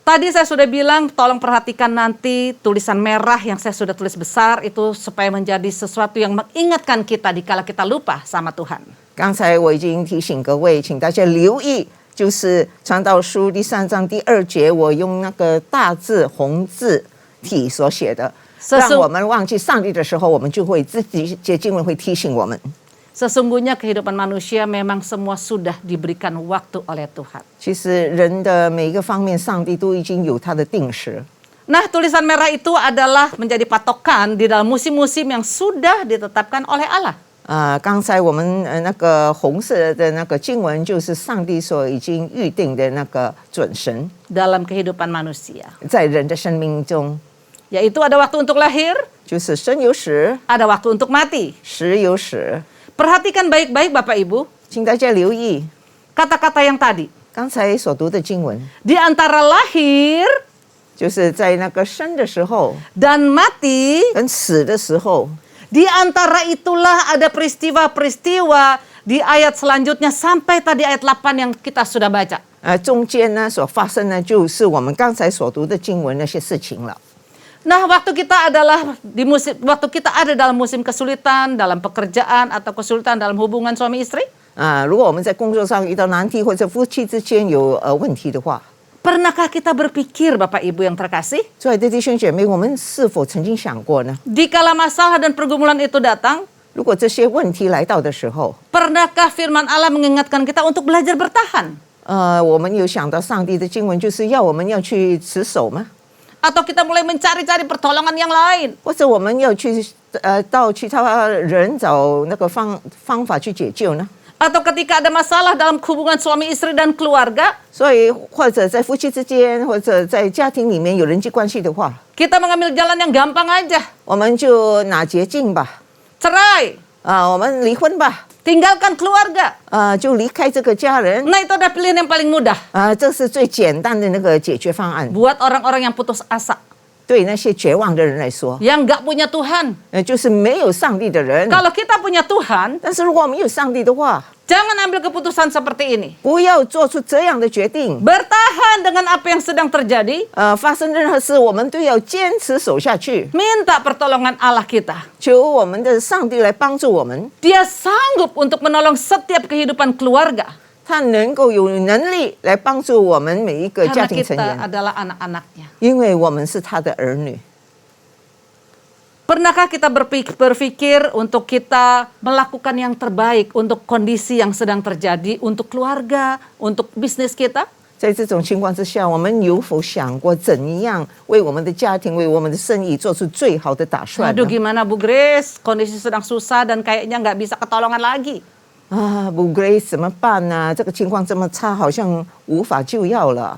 Tadi saya sudah bilang tolong perhatikan nanti tulisan merah yang saya sudah tulis besar itu supaya menjadi sesuatu yang mengingatkan kita dikala kita lupa sama Tuhan. 刚才我已经提醒各位，请大家留意，就是传道书第3章第2节，我用那个大字红字体所写的，让我们忘记上帝的时候，我们就会自己这经文会提醒我们。 Sesungguhnya kehidupan manusia memang semua sudah diberikan waktu oleh Tuhan. 其实人的每一个方面，上帝都已经有他的定时。 Nah, tulisan merah itu adalah menjadi patokan di dalam musim-musim yang sudah ditetapkan oleh Allah. 刚才我们那个红色的那个经文，就是上帝所已经预定的那个准绳， Dalam kehidupan manusia. 在人的生命中， Yaitu ada waktu untuk lahir, 就是生有死， ada waktu untuk mati. 死有死。 Perhatikan baik-baik Bapak Ibu 请大家留意 kata-kata yang tadi. 刚才所读的经文， Di antara lahir 就是在那个生的时候 dan mati, 跟死的时候， di antara itulah ada peristiwa-peristiwa di ayat selanjutnya sampai tadi ayat 8 yang kita sudah baca. 中间呢所发生的就是我们刚才所读的经文那些事情了。 Nah, waktu kita waktu kita ada dalam musim kesulitan, dalam pekerjaan atau kesulitan dalam hubungan suami istri, 如果我们在工作上遇到难题，或者夫妻之间有问题的话， pernahkah kita berpikir Bapak Ibu yang terkasih, 亲爱的弟兄姐妹，我们是否曾经想过呢？ dikala masalah dan pergumulan itu datang, 如果这些问题来到的时候， pernahkah firman Allah mengingatkan kita untuk belajar bertahan? 我们有想到上帝的经文就是要我们要去持守吗？ Atau kita mulai mencari-cari pertolongan yang lain? 或者我们要去到其他人找那个方法去解救呢？ Atau ketika ada masalah dalam hubungan suami istri dan keluarga, 所以或者在夫妻之间，或者在家庭里面有人际关系的话， kita mengambil jalan yang gampang aja. 我们就拿捷径吧， Cerai, 我们离婚吧， tinggalkan keluarga. 就离开这个家人， Nah, itu adalah pilihan yang paling mudah 这是最简单的那个解决方案。 buat orang-orang yang putus asa, 对那些绝望的人来说， yang nggak punya Tuhan. 就是没有上帝的人。 Kalau kita punya Tuhan, 但是如果我们有上帝的话， jangan ambil keputusan seperti ini. 不要做出这样的决定。 Bertahan dengan apa yang sedang terjadi. 发生任何事，我们都要坚持守下去， Minta pertolongan Allah kita. 求我们的上帝来帮助我们。 Dia sanggup untuk menolong setiap kehidupan keluarga. 他能够有能力来帮助我们每一个 Karena 家庭成 kita 员， adalah anak-anaknya. 因为我们是他的儿女。 Pernahkah kita berpikir untuk kita melakukan yang terbaik untuk kondisi yang sedang terjadi, untuk keluarga, untuk bisnis kita? 在这种情况之下，我们有否想过怎样为我们的家庭、为我们的生意做出最好的打算 Aduh 呢？ gimana Bu Grace, kondisi sedang susah dan kayaknya nggak bisa ketolongan lagi. 不 Grace 怎么办呢？这个情况这么差，好像无法救药了。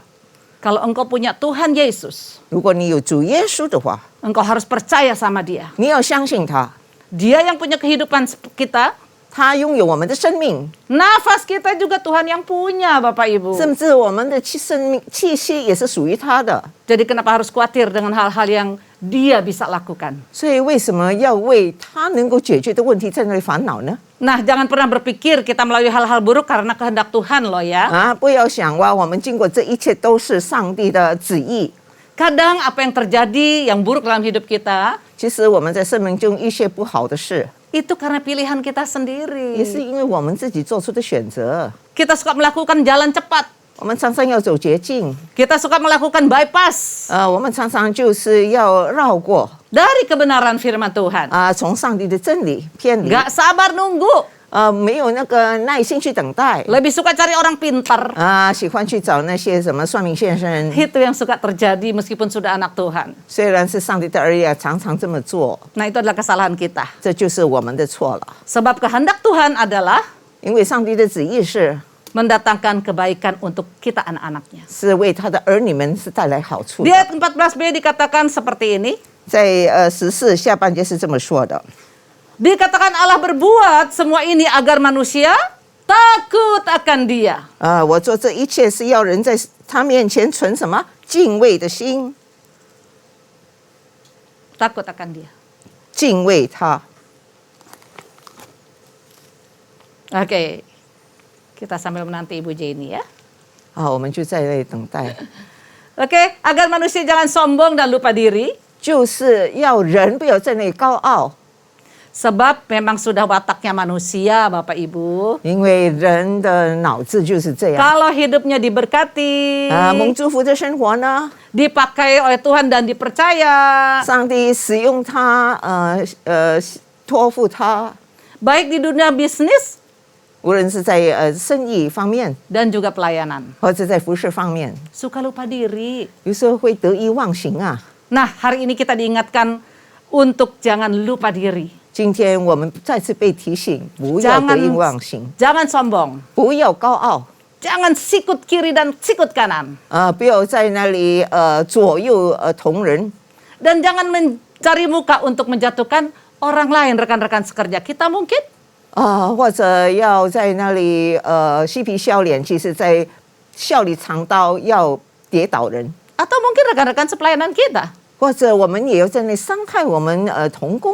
Kalau engkau punya Tuhan Yesus, 如果你有主耶稣的话， engkau harus percaya sama Dia. 你要相信他， Dia yang punya kehidupan kita, 他拥有我们的生命， nafas kita juga Tuhan yang punya Bapak Ibu. 甚至我们的气息也是属于他的。 Jadi kenapa harus khawatir dengan hal-hal yang Dia bisa lakukan? 所以为什么要为他能够解决的问题在那里烦恼呢？ Nah, jangan pernah berpikir kita melalui hal-hal buruk karena kehendak Tuhan loh ya. 不要想哇，我们经过这一切都是上帝的旨意。 Kadang apa yang terjadi yang buruk dalam hidup kita 其实我们在生命中一些不好的事， itu karena pilihan kita 也是 sendiri. 因为我们自己做出的选择。 Kita suka melakukan jalan cepat. 我们常常要走捷径， Kita suka melakukan bypass 我们常常就是要绕过 dari kebenaran firman Tuhan. 从上帝的真理偏离， Gak sabar nunggu. 没有那个耐心去等待， Lebih suka cari orang pintar. 喜欢去找那些什么算命先生。 Itu yang suka terjadi meskipun sudah anak Tuhan. 虽然是上帝的儿女，常常这么做， Nah, itu adalah kesalahan kita. 这就是我们的错了。 Sebab kehendak Tuhan adalah 因为上帝的旨意是 mendatangkan kebaikan untuk kita anak-anaknya. 是为他的儿女们是带来好处 Di 的。 ayat 14b dikatakan seperti ini. 在14下半节是这么说的。 Dikatakan Allah berbuat semua ini agar manusia takut akan Dia. 我做这一切是要人在他面前存什么敬畏的心， Takut akan Dia. 敬畏他。 Oke, kita sambil menanti Ibu Jenny ya. 好，我们就在那里等待， Oke, agar manusia jangan sombong dan lupa diri. 就是要人不要在那里高傲， Sebab memang sudah wataknya manusia, Bapak Ibu. 因为人的脑子就是这样。 Kalau hidupnya diberkati, 蒙祝福的生活呢， dipakai oleh Tuhan dan dipercaya, 上帝使用他，托付他， baik di dunia bisnis 无论是在生意方面， dan juga pelayanan. 或者在服饰方面， Suka lupa diri. 有时候会得意忘形啊。 Nah, hari ini kita diingatkan untuk jangan lupa diri. 今天我们再次被提醒，不要得意忘形， Jangan sombong. 不要高傲， Jangan sikut kiri dan sikut kanan. 不要在那里左右同人， Dan jangan mencari muka untuk menjatuhkan orang lain, rekan-rekan sekerja kita mungkin. 或者要在那里嬉皮笑脸，其实在笑里藏刀，要跌倒人， Atau mungkin rekan-rekan sepelayanan kita. 或者我们也要在那里伤害我们同工。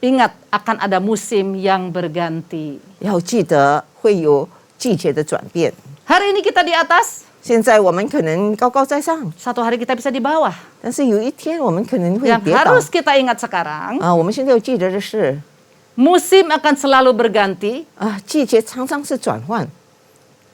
Ingat akan ada musim yang berganti. 要记得会有季节的转变。 Hari ini kita di atas, 现在我们可能高高在上， satu hari kita bisa di bawah. 但是有一天我们可能会 Yang 跌倒。 harus kita ingat sekarang, 我们现在要记得的是， musim akan selalu berganti 季节常常是转换。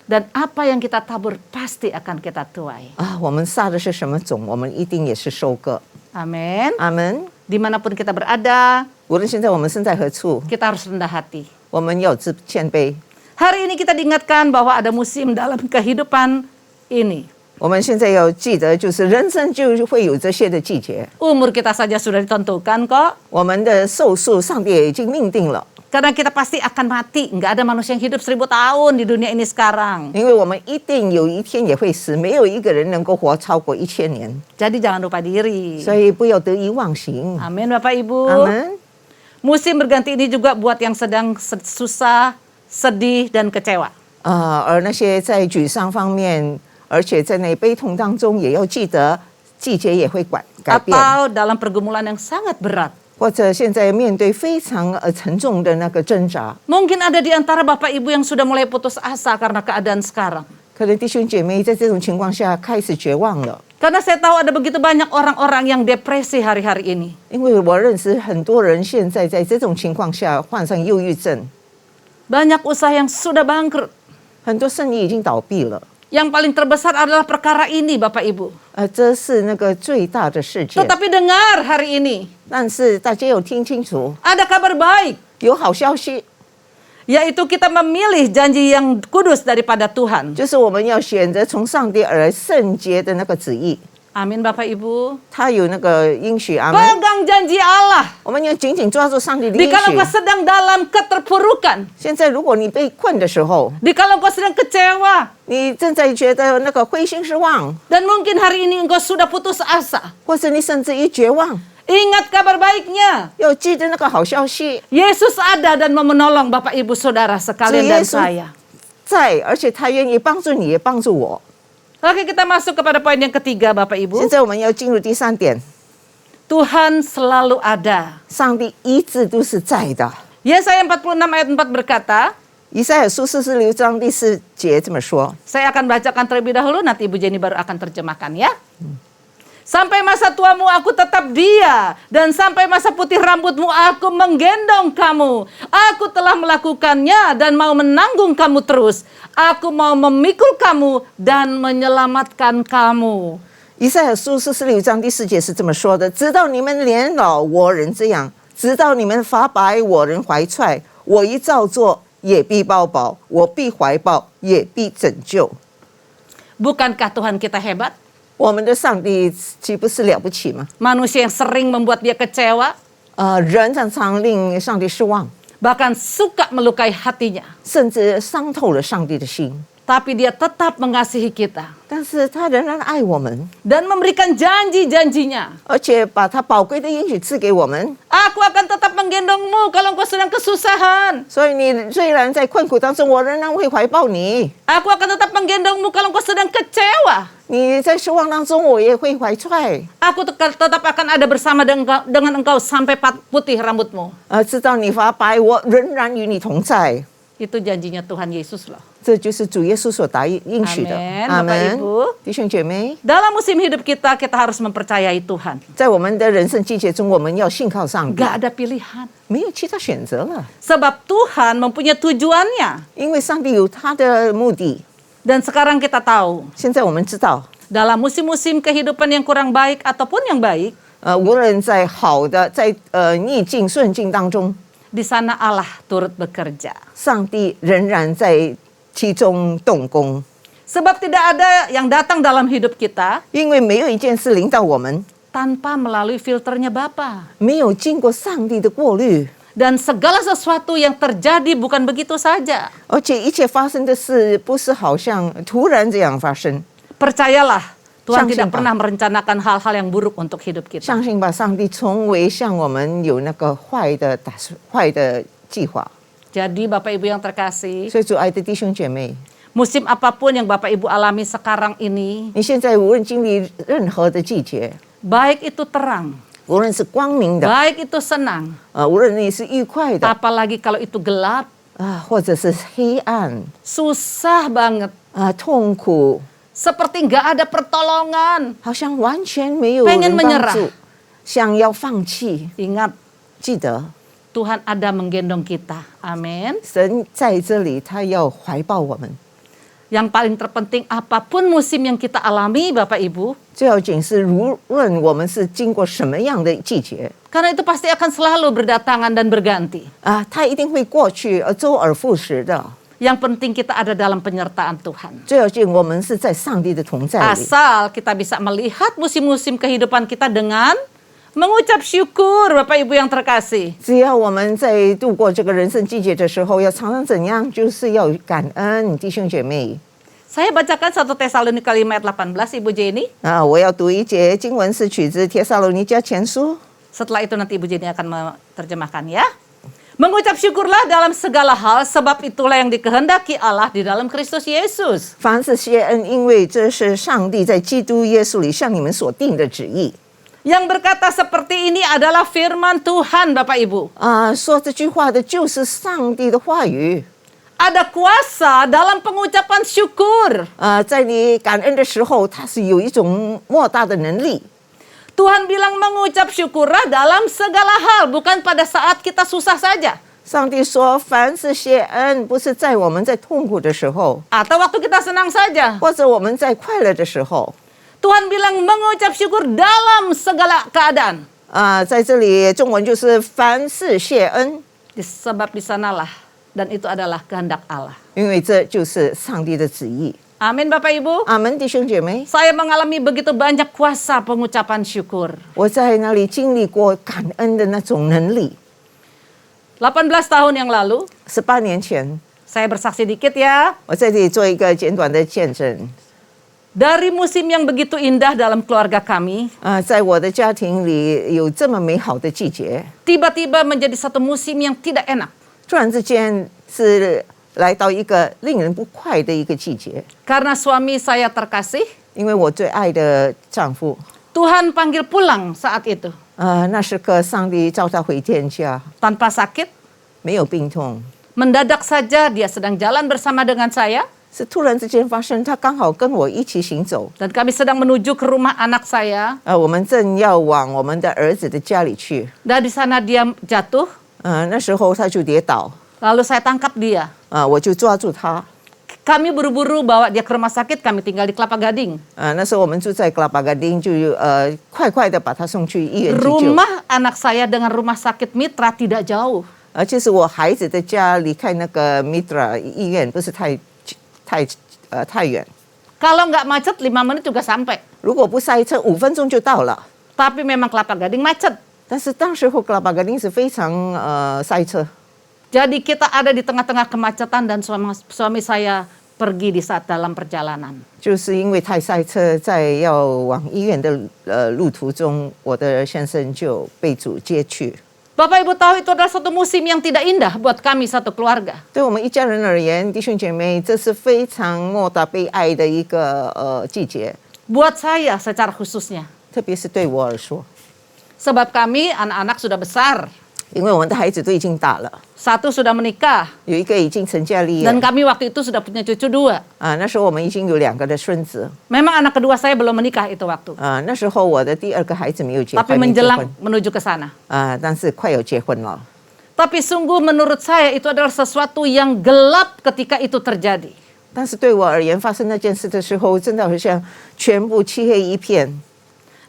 dan apa yang kita tabur pasti akan kita tuai. 我们撒的是什么种，我们一定也是收割。 Amin. 阿门。 Dimanapun kita berada, 无论现在我们身在何处， kita harus rendah hati. 我们要自谦卑。 Hari ini kita diingatkan bahwa ada musim dalam kehidupan ini. 我们现在要记得，就是人生就会有这些的季节。 Umur kita saja sudah ditentukan kok. 我们的寿数，上帝也已经命定了， Karena kita pasti akan mati. Nggak ada manusia yang hidup 1000 tahun di dunia ini sekarang. 因为我们一定有一天也会死，没有一个人能够活超过1000年， Jadi jangan lupa diri. 所以不要得意忘形。 Amin Bapak Ibu. 阿门。 Musim berganti ini juga buat yang sedang susah, sedih, dan kecewa. 而那些在沮丧方面，而且在那悲痛当中，也要记得季节也会改变， Atau dalam pergumulan yang sangat berat. 或者现在面对非常沉重的那个挣扎， Mungkin ada di antara Bapak Ibu yang sudah mulai putus asa karena keadaan sekarang. 可能弟兄姐妹在这种情况下开始绝望了。 Karena saya tahu ada begitu banyak orang-orang yang depresi hari-hari ini. 因为我认识很多人现在在这种情况下患上忧郁症， Banyak usaha yang sudah bangkrut. 很多生意已经倒闭了。 Yang paling terbesar adalah perkara ini Bapak Ibu. 这是那个最大的事件。 Tetapi dengar hari ini, 但是大家有听清楚， ada kabar baik. 有好消息， Yaitu kita memilih janji yang kudus daripada Tuhan. 就是我们要选择从上帝而来圣洁的那个旨意。 Amin Bapak Ibu. 他有那个应许，阿门。 Pegang janji Allah. 我们要紧紧抓住上帝的应 Dikala 许 kau。sedang dalam keterpurukan. 现在，如果你被困的时候， Dikala kau sedang kecewa. 你正在觉得那个灰心失望， Dan mungkin hari ini engkau sudah putus asa. 或者你甚至于绝望， Ingat kabar baiknya. 要记得那个好消息， Yesus ada dan mau menolong Bapak Ibu Saudara sekalian dan saya. 在，而且他愿意帮助你，也帮助我。 Oke, kita masuk kepada poin yang ketiga Bapak Ibu. 现在我们要进入第3点， Tuhan selalu ada. 上帝一直都是在的。 Yesaya 46 ayat 4 berkata, 以赛亚书46章第4节这么说。 saya akan bacakan terlebih dahulu, nanti Ibu Jenny baru akan terjemahkan ya. Sampai masa tuamu aku tetap dia, dan sampai masa putih rambutmu aku menggendong kamu. Aku telah melakukannya dan mau menanggung kamu terus. Aku mau memikul kamu dan menyelamatkan kamu. 以赛亚书46章第4节是这么说的：直到你们年老，我仍这样；直到你们发白，我仍怀揣。我一照做，也必抱抱；我必怀抱，也必拯救。 Bukankah Tuhan kita hebat? 我们的上帝岂不是了不起吗？ Manusia yang sering membuat dia kecewa, 人常常令上帝失望， bahkan suka melukai hatinya. 甚至伤透了上帝的心。 Tapi dia tetap mengasihi kita 但是他仍然爱我们， dan memberikan janji-janjinya. 而且把他宝贵的应许赐给我们。 Aku akan tetap menggendongmu kalau engkau sedang kesusahan. 所以你虽然在困苦当中，我仍然会怀抱你。 Aku akan tetap menggendongmu kalau engkau sedang kecewa. 你在失望当中，我也会怀揣。 Aku tetap akan ada bersama dengan engkau sampai putih rambutmu. 直到你发白，我仍然与你同在。 Itu janjinya Tuhan Yesus loh. 这就是主耶稣所答应许的。 Amin, 阿 Bapak 门 Ibu.。弟兄姐妹， Dalam musim hidup kita harus mempercayai Tuhan. 在我们的人生季节中，我们要信靠上帝， Gak ada pilihan. 没有其他选择了， Sebab Tuhan mempunyai tujuannya. 因为上帝有他的目的。 Dan sekarang kita tahu, 现在我们知道， dalam musim-musim kehidupan yang kurang baik ataupun yang baik, 无论在好的，在逆境顺境当中， di sana Allah turut bekerja. 上帝仍然在其中动工， Sebab tidak ada yang datang dalam hidup kita 因为没有一件事临到我们， tanpa melalui filternya Bapa. 没有经过上帝的过滤， Dan segala sesuatu yang terjadi bukan begitu saja. 而且一切发生的事不是好像突然这样发生。 Percayalah, Tuhan Sampai tidak Pak. pernah merencanakan hal-hal yang buruk untuk hidup kita. 相信吧，上帝从未向我们有那个坏的计划。 Jadi Bapak Ibu yang terkasih, 所以，主爱的弟兄姐妹， musim apapun yang Bapak Ibu alami sekarang ini, 你现在无论经历任何的季节， baik itu terang, 无论是光明的， baik itu senang, 无论你是愉快的 apalagi kalau itu gelap, 或者是黑暗 susah banget, 痛苦， seperti nggak ada pertolongan. 好像完全没有 Pengen 人帮 menyerah. 助，想要放弃。 Ingat, 记得， Tuhan ada menggendong kita. Amin. 神在这里，他要怀抱我们。 Yang paling terpenting apapun musim yang kita alami Bapak Ibu, 最要紧是，无论我们是经过什么样的季节 karena itu pasti akan selalu berdatangan dan berganti. 它一定会过去，周而复始的。 Yang penting kita ada dalam penyertaan Tuhan. 最要紧，我们是在上帝的同在里。 Asal kita bisa melihat musim-musim kehidupan kita dengan mengucap syukur Bapak Ibu yang terkasih. 只要我们在度过这个人生季节的时候，要常常怎样？就是要感恩，弟兄姐妹。 Saya bacakan 1 Tesalonika 5 ayat 18 Ibu Jenny. 我要读一节经文，是取自帖撒罗尼迦前书。 Setelah itu nanti Ibu Jenny akan menerjemahkan ya. Mengucap syukurlah dalam segala hal, sebab itulah yang dikehendaki Allah di dalam Kristus Yesus. 凡是谢恩，因为这是上帝在基督耶稣里向你们所定的旨意。 Yang berkata seperti ini adalah firman Tuhan Bapak Ibu. 说这句话的就是上帝的话语。 Ada kuasa dalam pengucapan syukur. 在你感恩的时候，它是有一种莫大的能力。 Tuhan bilang mengucap syukurlah dalam segala hal, bukan pada saat kita susah saja. 上帝说，凡是谢恩，不是在我们在痛苦的时候， Atau waktu kita senang saja. 或者我们在快乐的时候。 Tuhan bilang mengucap syukur dalam segala keadaan. 在这里中文就是凡事谢恩， Sebab di sanalah, dan itu adalah kehendak Allah. 因为这就是上帝的旨意。 Amin Bapak Ibu. 阿门，弟兄姐妹， Saya mengalami begitu banyak kuasa pengucapan syukur. 我在那里经历过感恩的那种能力。 18 tahun yang lalu, 18年前， saya bersaksi dikit ya. 我在这里做一个简短的见证。 Dari musim yang begitu indah dalam keluarga kami, 在我的家庭里有这么美好的季节， tiba-tiba menjadi satu musim yang tidak enak. 突然之间是来到一个令人不快的一个季节， Karena suami saya terkasih, 因为我最爱的丈夫， Tuhan panggil pulang saat itu. 那时刻上帝召他回天家， Tanpa sakit, 没有病痛， mendadak saja dia sedang jalan bersama dengan saya. 是突然之间发生，他刚好跟我一起行走， Dan kami sedang menuju ke rumah anak saya. 我们正要往我们的儿子的家里去， Dan di sana dia jatuh, 那时候他就跌倒， lalu saya tangkap dia. 我就抓住他， Kami buru-buru bawa dia ke rumah sakit, kami tinggal di Kelapa Gading. 那时候我们住在 Kelapa Gading， 就快快的把他送去医院急救。 Rumah anak saya dengan rumah sakit Mitra tidak jauh. 其实我孩子的家离开那个 Mitra 医院不是太远， Kalau nggak macet 5 menit juga sampai. 如果不塞车5分钟就到了。 Tapi memang Kelapa Gading macet. 但是当时候 Kelapa Gading 是非常塞车， Jadi kita ada di tengah-tengah kemacetan dan suami saya pergi di saat dalam perjalanan. 就是因为太塞车，在要往医院的路途中，我的先生就被主接去。 Bapak Ibu tahu itu adalah satu musim yang tidak indah buat kami satu keluarga. 对我们一家人而言，弟兄姐妹，这是非常莫大悲哀的一个季节。Buat saya secara khususnya. 特别是对我而说， Sebab kami anak-anak sudah besar. 因为我们的孩子都已经大了， Satu sudah menikah. 有一个已经成家立业 Dan kami waktu itu sudah punya cucu 2. 啊，那时候我们已经有2个的孙子 Memang anak kedua saya belum menikah itu waktu. 啊，那时候我的第2个孩子没有结 Tapi 婚，没结 menjelang 婚 menuju ke sana. 啊，但是快要结婚了。 Tapi sungguh menurut saya itu adalah sesuatu yang gelap ketika itu terjadi. 但是对我而言，发生那件事的时候，真的好像全部漆黑一片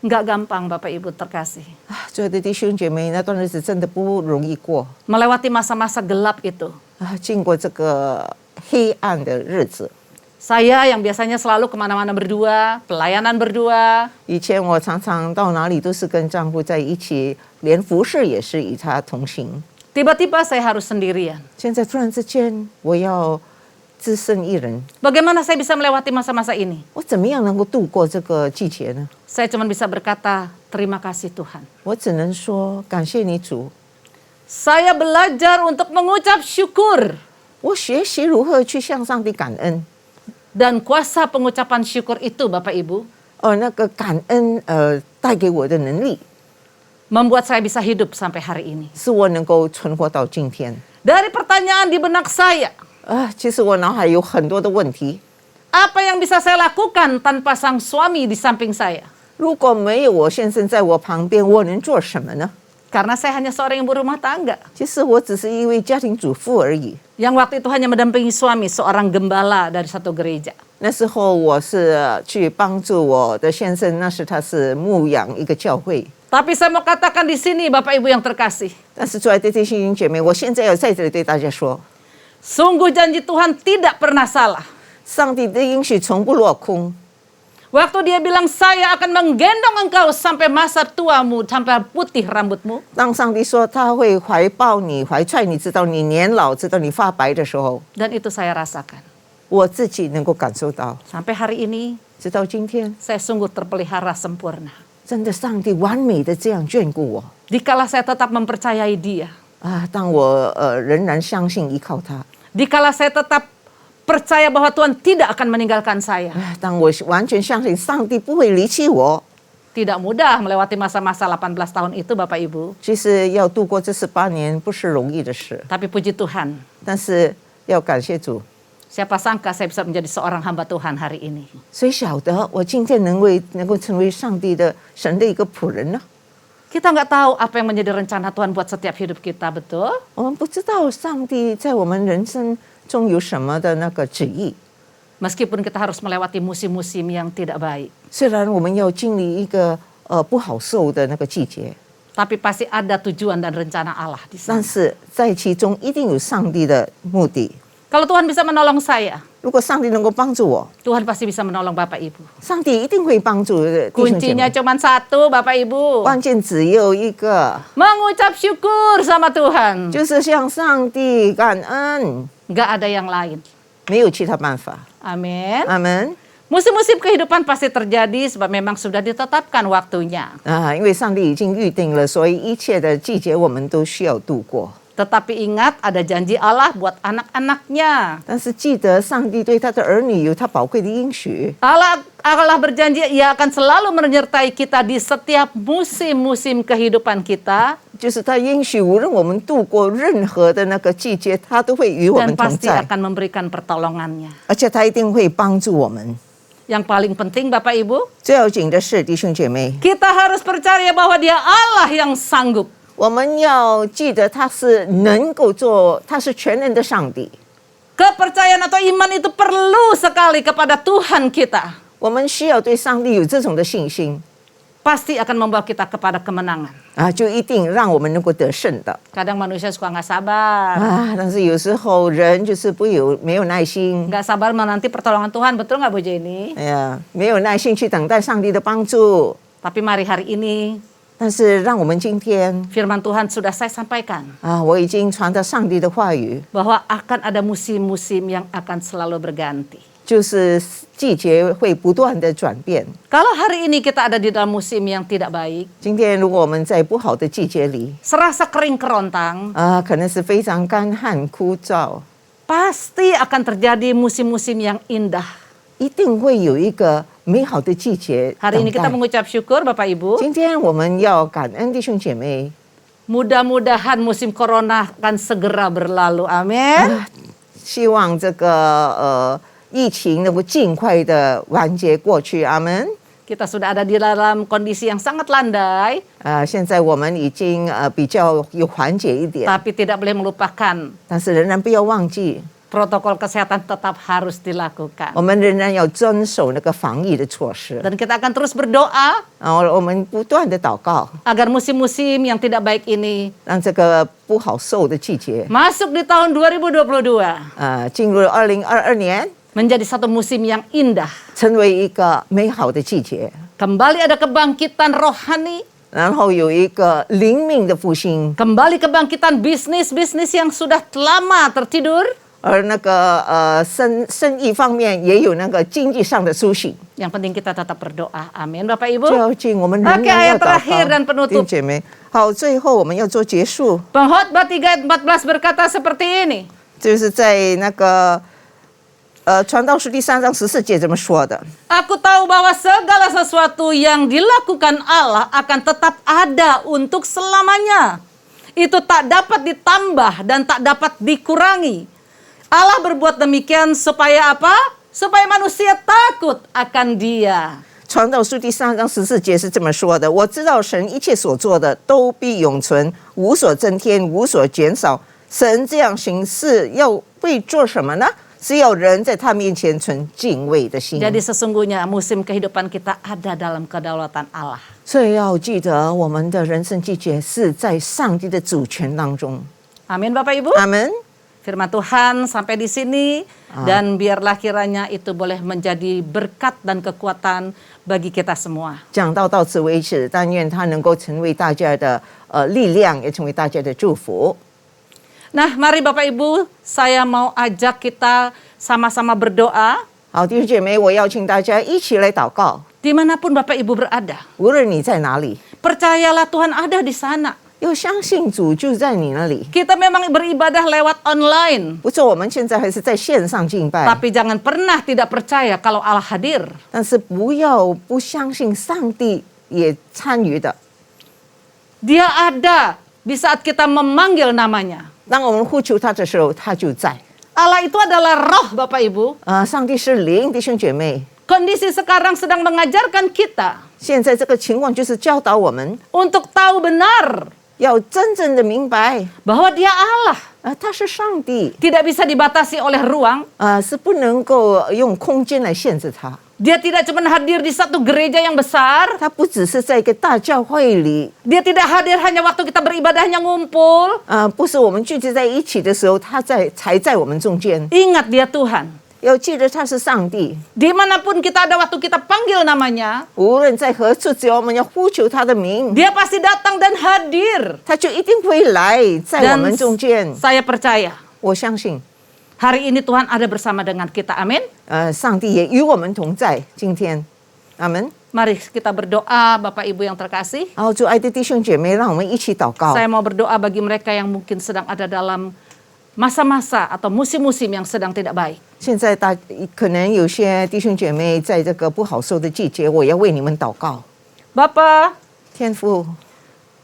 Nggak gampang Bapak Ibu terkasih. 啊！所有的弟兄姐妹，那段日子真的不容易过 Melewati masa-masa gelap itu. 啊！经过这个黑暗的日子， Saya yang biasanya selalu kemana-mana berdua, pelayanan berdua. 以前我常常到哪里都是跟丈夫在一起，连服侍也是与他同行。 Tiba-tiba saya harus sendirian. 现在突然之间，我要只身一人， Bagaimana saya bisa melewati masa-masa ini? 我怎么样能够度过这个季节呢？ Saya cuma bisa berkata, terima kasih Tuhan. 我只能说感谢你主。 Saya belajar untuk mengucap syukur. 我学习如何去向上帝感恩， Dan kuasa pengucapan syukur itu Bapak Ibu, 那个感恩带给我的能力， membuat saya bisa hidup sampai hari ini. 使我能够存活到今天。 Dari pertanyaan di benak saya, 其实我脑海有很多的问题， apa yang bisa saya lakukan tanpa sang suami di samping saya? 如果没有我先生在我旁边，我能做什么呢？ Karena saya hanya seorang ibu rumah tangga. 其实我只是一位家庭主妇而已。 Yang waktu itu hanya mendampingi suami, seorang gembala dari satu gereja. 那时候我是去帮助我的先生，那时他是牧养一个教会。 Tapi saya mau katakan di sini Bapak Ibu yang terkasih. 但是，亲爱的弟兄姐妹，我现在要在这里对大家说， Sungguh janji Tuhan tidak pernah salah. 上帝的应许从不落空。 Waktu dia bilang saya akan menggendong engkau sampai masa tuamu, sampai putih rambutmu. 当上帝说他会怀抱你、怀揣你，直到你年老，直到你发白的时候， Dan itu saya rasakan. 我自己能够感受到， Sampai hari ini 直到今天， saya sungguh terpelihara sempurna. 真的上帝完美的这样眷顾我 Dikala saya tetap mempercayai dia. 啊！当我仍然相信依靠他， Dikala saya tetap percaya bahwa Tuhan tidak akan meninggalkan saya. 当我完全相信上帝不会离弃我。 Tidak mudah melewati masa-masa 18 tahun itu Bapak Ibu. 其实要度过这18年不是容易的事， Tapi puji Tuhan, 但是要感谢主。 siapa sangka saya bisa menjadi seorang hamba Tuhan hari ini. 谁晓得我今天能够成为上帝的神的一个仆人呢？ Kita nggak tahu apa yang menjadi rencana Tuhan buat setiap hidup kita, betul? 我们不知道上帝在我们人生中有什么的那个旨意。 Meskipun kita harus melewati musim-musim yang tidak baik. 虽然我们要经历一个不好受的那个季节， Tapi pasti ada tujuan dan rencana Allah di 但 sana. 是在其中一定有上帝的目的。 Kalau Tuhan bisa menolong saya, 如果上帝能够帮助我， Tuhan pasti bisa menolong Bapak Ibu. 上帝一定会帮助弟兄姐 Kuncinya 妹。 cuma satu Bapak Ibu. 关键只有一个， Mengucap syukur sama Tuhan. 就是向上帝感恩， Nggak ada yang lain. 没有其他办法。 Amin. 阿门。 Musim-musim kehidupan pasti terjadi sebab memang sudah ditetapkan waktunya. 因为上帝已经预定了，所以一切的季节我们都需要度过。 Tetapi ingat ada janji Allah buat anak-anaknya. 但是记得上帝对他的儿女有他宝贵的应许。 Allah berjanji ia akan selalu menyertai kita di setiap musim-musim kehidupan kita. 就是他应许，无论我们度过任何的那个季节，他都会与我 Dan 们同 pasti 在， akan memberikan pertolongannya. 而且他一定会帮助我们。 Yang paling penting Bapak Ibu, 最要紧的是，弟兄姐妹， kita harus percaya bahwa dia Allah yang sanggup. 我们要记得他是能够做，他是全能的上帝。 Kepercayaan atau iman itu perlu sekali kepada Tuhan kita. 我们需要对上帝有这种的信心 Pasti akan membawa kita kepada kemenangan. 就一定让我们能够得胜的 Kadang manusia suka nggak sabar. 但是有时候人就是没有耐心， Nggak sabar menanti pertolongan Tuhan, betul nggak Bu Jenny? 没有耐心去等待上帝的帮助。 Tapi mari hari ini 但是让我们今天 firman Tuhan sudah saya sampaikan 我已经传到上帝的话语， bahwa akan ada musim-musim yang akan selalu berganti. 就是季节会不断的转变。 Kalau hari ini kita ada di dalam musim yang tidak baik, 今天如果我们在不好的季节里 serasa kering kerontang, 可能是非常干旱枯燥， pasti akan terjadi musim-musim yang indah. 一定会有一个美好的季节 Hari ini 等 kita 待。 mengucap syukur Bapak Ibu. 今天我们要感恩弟兄姐妹， Mudah-mudahan musim corona akan segera berlalu. Amin. 希望这个疫情能够尽快的完结过去。阿门。 Kita sudah ada di dalam kondisi yang sangat landai, 现在我们已经比较有缓解一点， tapi tidak boleh melupakan 但是仍然不要忘记， protokol kesehatan tetap harus dilakukan. 我们仍然要遵守那个防疫的措施。 Dan kita akan terus berdoa 然后我们不断的祷告， agar musim-musim yang tidak baik ini 让这个不好受的季节， masuk di tahun 2022进入2022年， menjadi satu musim yang indah. 成为一个美好的季节， Kembali ada kebangkitan rohani, 然后有一个灵命的复兴， kembali kebangkitan bisnis-bisnis yang sudah lama tertidur. 而那个生意方面也有那个经济上的苏醒。 Yang penting kita tetap berdoa. Amin Bapak Ibu. 究竟我们仍 Oke, 然要 ayat 祷 terakhir dan 告，弟 penutup. 兄姐妹。好，最后我们要做结束， Pengkhotbah 3 ayat 14 berkata seperti ini. 就是在那个传道书第3章14节这么说的。 Aku tahu bahwa segala sesuatu yang dilakukan Allah akan tetap ada untuk selamanya. Itu tak dapat ditambah dan tak dapat dikurangi. Allah berbuat demikian supaya apa? Supaya manusia takut akan Dia. 传道书第3章14节是这么说的：我知道神一切所做的都必永存，无所增添，无所减少。神这样行事要为做什么呢？是要人在他面前存敬畏的心。 Jadi sesungguhnya musim kehidupan kita ada dalam kedaulatan Allah. 所以要记得，我们的人生季节是在上帝的主权当中。 Amin Bapak Ibu. 阿门。 Firman Tuhan sampai di sini dan biarlah kiranya itu boleh menjadi berkat dan kekuatan bagi kita semua. 讲到此为止，但愿它能够成为大家的力量，也成为大家的祝福。 Nah, mari Bapak Ibu, saya mau ajak kita sama-sama berdoa 好，弟兄姐妹，我邀请大家一起来祷告， dimanapun Bapak Ibu berada. 无论你在哪里， Percayalah Tuhan ada di sana. 要相信主就在你那里。 Kita memang beribadah lewat online, 不错，我们现在还是在线上敬拜， tapi jangan pernah tidak percaya kalau Allah hadir. 但是不要不相信上帝也参与的。 Dia ada di saat kita memanggil namanya. 当我们呼求他的时候，他就在。 Allah itu adalah roh Bapak Ibu. 上帝是灵，弟兄姐妹。 Kondisi sekarang sedang mengajarkan kita 现在这个情况就是教导我们 untuk tahu benar 要真正的明白， bahwa Dia Allah. 他是上帝， Tidak bisa dibatasi oleh ruang. 是不能够用空间来限制他。 Dia tidak cuma hadir di satu gereja yang besar. 他不只是在一个大教会里， Dia tidak hadir hanya waktu kita beribadahnya ngumpul. 不是我们聚集在一起的时候，他才在我们中间。 Ingat Dia Tuhan. 要记得他是上帝， Dimanapun kita ada waktu kita panggil namanya, 无论在何处，只要我们要呼求他的名， Dia pasti datang dan hadir. 他就一定会来在我 Dan 们中间。 saya percaya 我相信， hari ini Tuhan ada bersama dengan kita. Amin. 上帝也与我们同在。今天，阿门。 Mari kita berdoa Bapak Ibu yang terkasih. 然后，主爱的弟兄姐妹，让我们一起祷告。 Saya mau berdoa bagi mereka yang mungkin sedang ada dalam masa-masa atau musim-musim yang sedang tidak baik. 现在可能有些弟兄姐妹在这个不好受的季节，我要为你们祷告。 Bapa, 天父，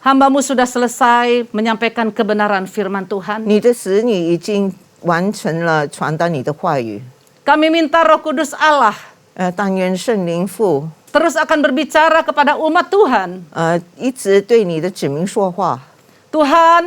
hamba-Mu sudah selesai menyampaikan kebenaran firman Tuhan. 你的子女已经完成了传达你的话语。 Kami minta Roh Kudus Allah 但愿圣灵父 terus akan berbicara kepada umat Tuhan. 一直对你的子民说话。 Tuhan,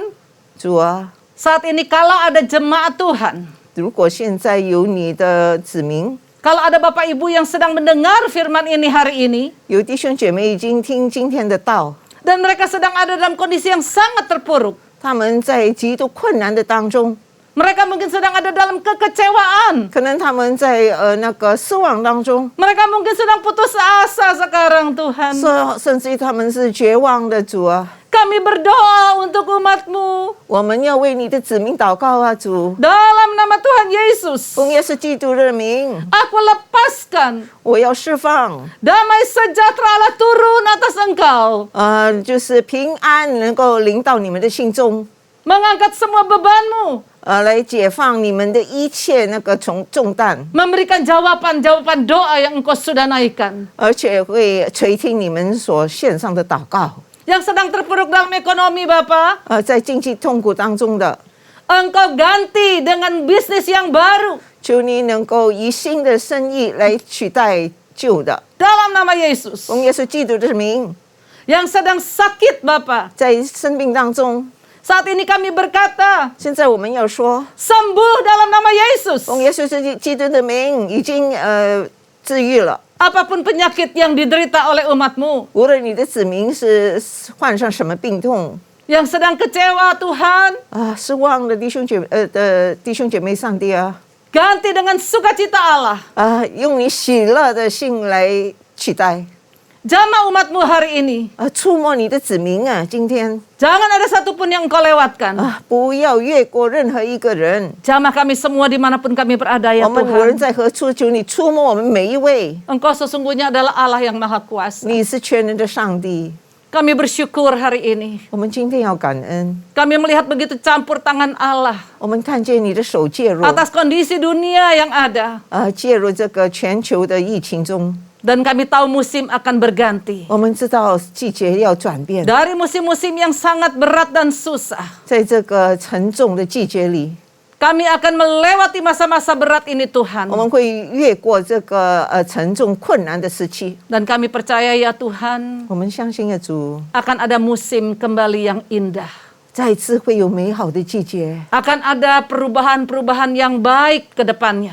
主啊， saat ini kalau ada jemaat Tuhan, 如果现在有你的子民， kalau ada Bapak Ibu yang sedang mendengar firman ini hari ini, 有弟兄姐妹已经听今天的道， dan mereka sedang ada dalam kondisi yang sangat terpuruk. 他们在极度困难的当中， Mereka mungkin sedang ada dalam kekecewaan. 可能他们在那个失望当中， Mereka mungkin sedang putus asa sekarang Tuhan. 甚至于他们是绝望的。主啊， Kami berdoa untuk umat-Mu 我们要为你的子民祷告啊，主， dalam nama Tuhan Yesus. 奉耶稣基督的名， Aku lepaskan 我要释放， damai sejahtera Allah turun atas engkau. 就是平安能够临到你们的心中。mengangkat semua bebanmu, 来解放你们的一切那个重担， memberikan jawaban-jawaban doa yang engkau sudah naikkan. 而且会垂听你们所献上的祷告。 Yang sedang terpuruk dalam ekonomi Bapa, 在经济痛苦当中的， engkau ganti dengan bisnis yang baru. 求你能够以新的生意来取代旧的， Dalam nama Yesus. 奉耶稣基督的名， Yang sedang sakit Bapa, 在生病当中， saat ini kami berkata, 现在我们要说， sembuh dalam nama Yesus. 奉耶稣基督的名已经治愈了。 Apapun penyakit yang diderita oleh umatmu, 无论你的子民是患上什么病痛 yang sedang kecewa Tuhan, 失望的弟兄姐妹上帝啊， ganti dengan sukacita Allah. 用你喜乐的心来取代， Jamah umatmu hari ini. 触摸你的子民啊，今天 Jangan ada satupun yang engkau lewatkan. 不要越过任何一个人。 Jamah kami semua dimanapun kami berada ya 我们无论 Tuhan. 在何处，求你触摸我们每一位。 Engkau sesungguhnya adalah Allah yang maha kuasa. 你是全能的上帝， Kami bersyukur hari ini. 我们今天要感恩。 Kami melihat begitu campur tangan Allah 我们看见你的手介入， atas kondisi dunia yang ada. 介入这个全球的疫情中。 Dan kami tahu musim akan berganti. 我们知道季节要转变， Dari musim-musim yang sangat berat dan susah, 在这个沉重的季节里， kami akan melewati masa-masa berat ini Tuhan. 我们会越过这个沉重困难的时期。 Dan kami percaya ya Tuhan, 我们相信啊，主 akan ada musim kembali yang indah. 再次会有美好的季节 Akan ada perubahan-perubahan yang baik ke depannya.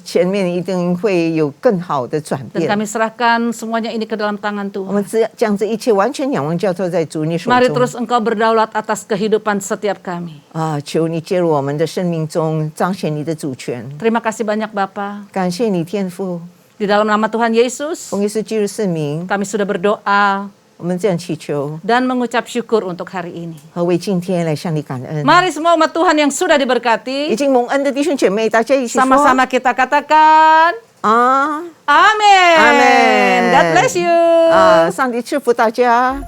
前面一定会有更好的转 Dan 变。 kami serahkan semuanya ini ke dalam tangan 我 Tuhan. 们将这一切完全仰望交托在主你手 Mari 中 terus Engkau berdaulat atas kehidupan setiap kami. 求你介入我们的生命中，彰显你的主权。 Terima kasih banyak Bapa. 感谢你天父， Di dalam nama Tuhan Yesus, 奉耶稣基督圣名， kami sudah berdoa 我们这样祈求 dan mengucap syukur untuk hari ini. 和为今天来向你感恩。 Mari semua umat Tuhan yang sudah 已 diberkati, 经蒙恩的弟兄姐妹，大家一起说 sama-sama kita katakan, 啊 Amin. Amin. God bless you. 上帝赐福大家。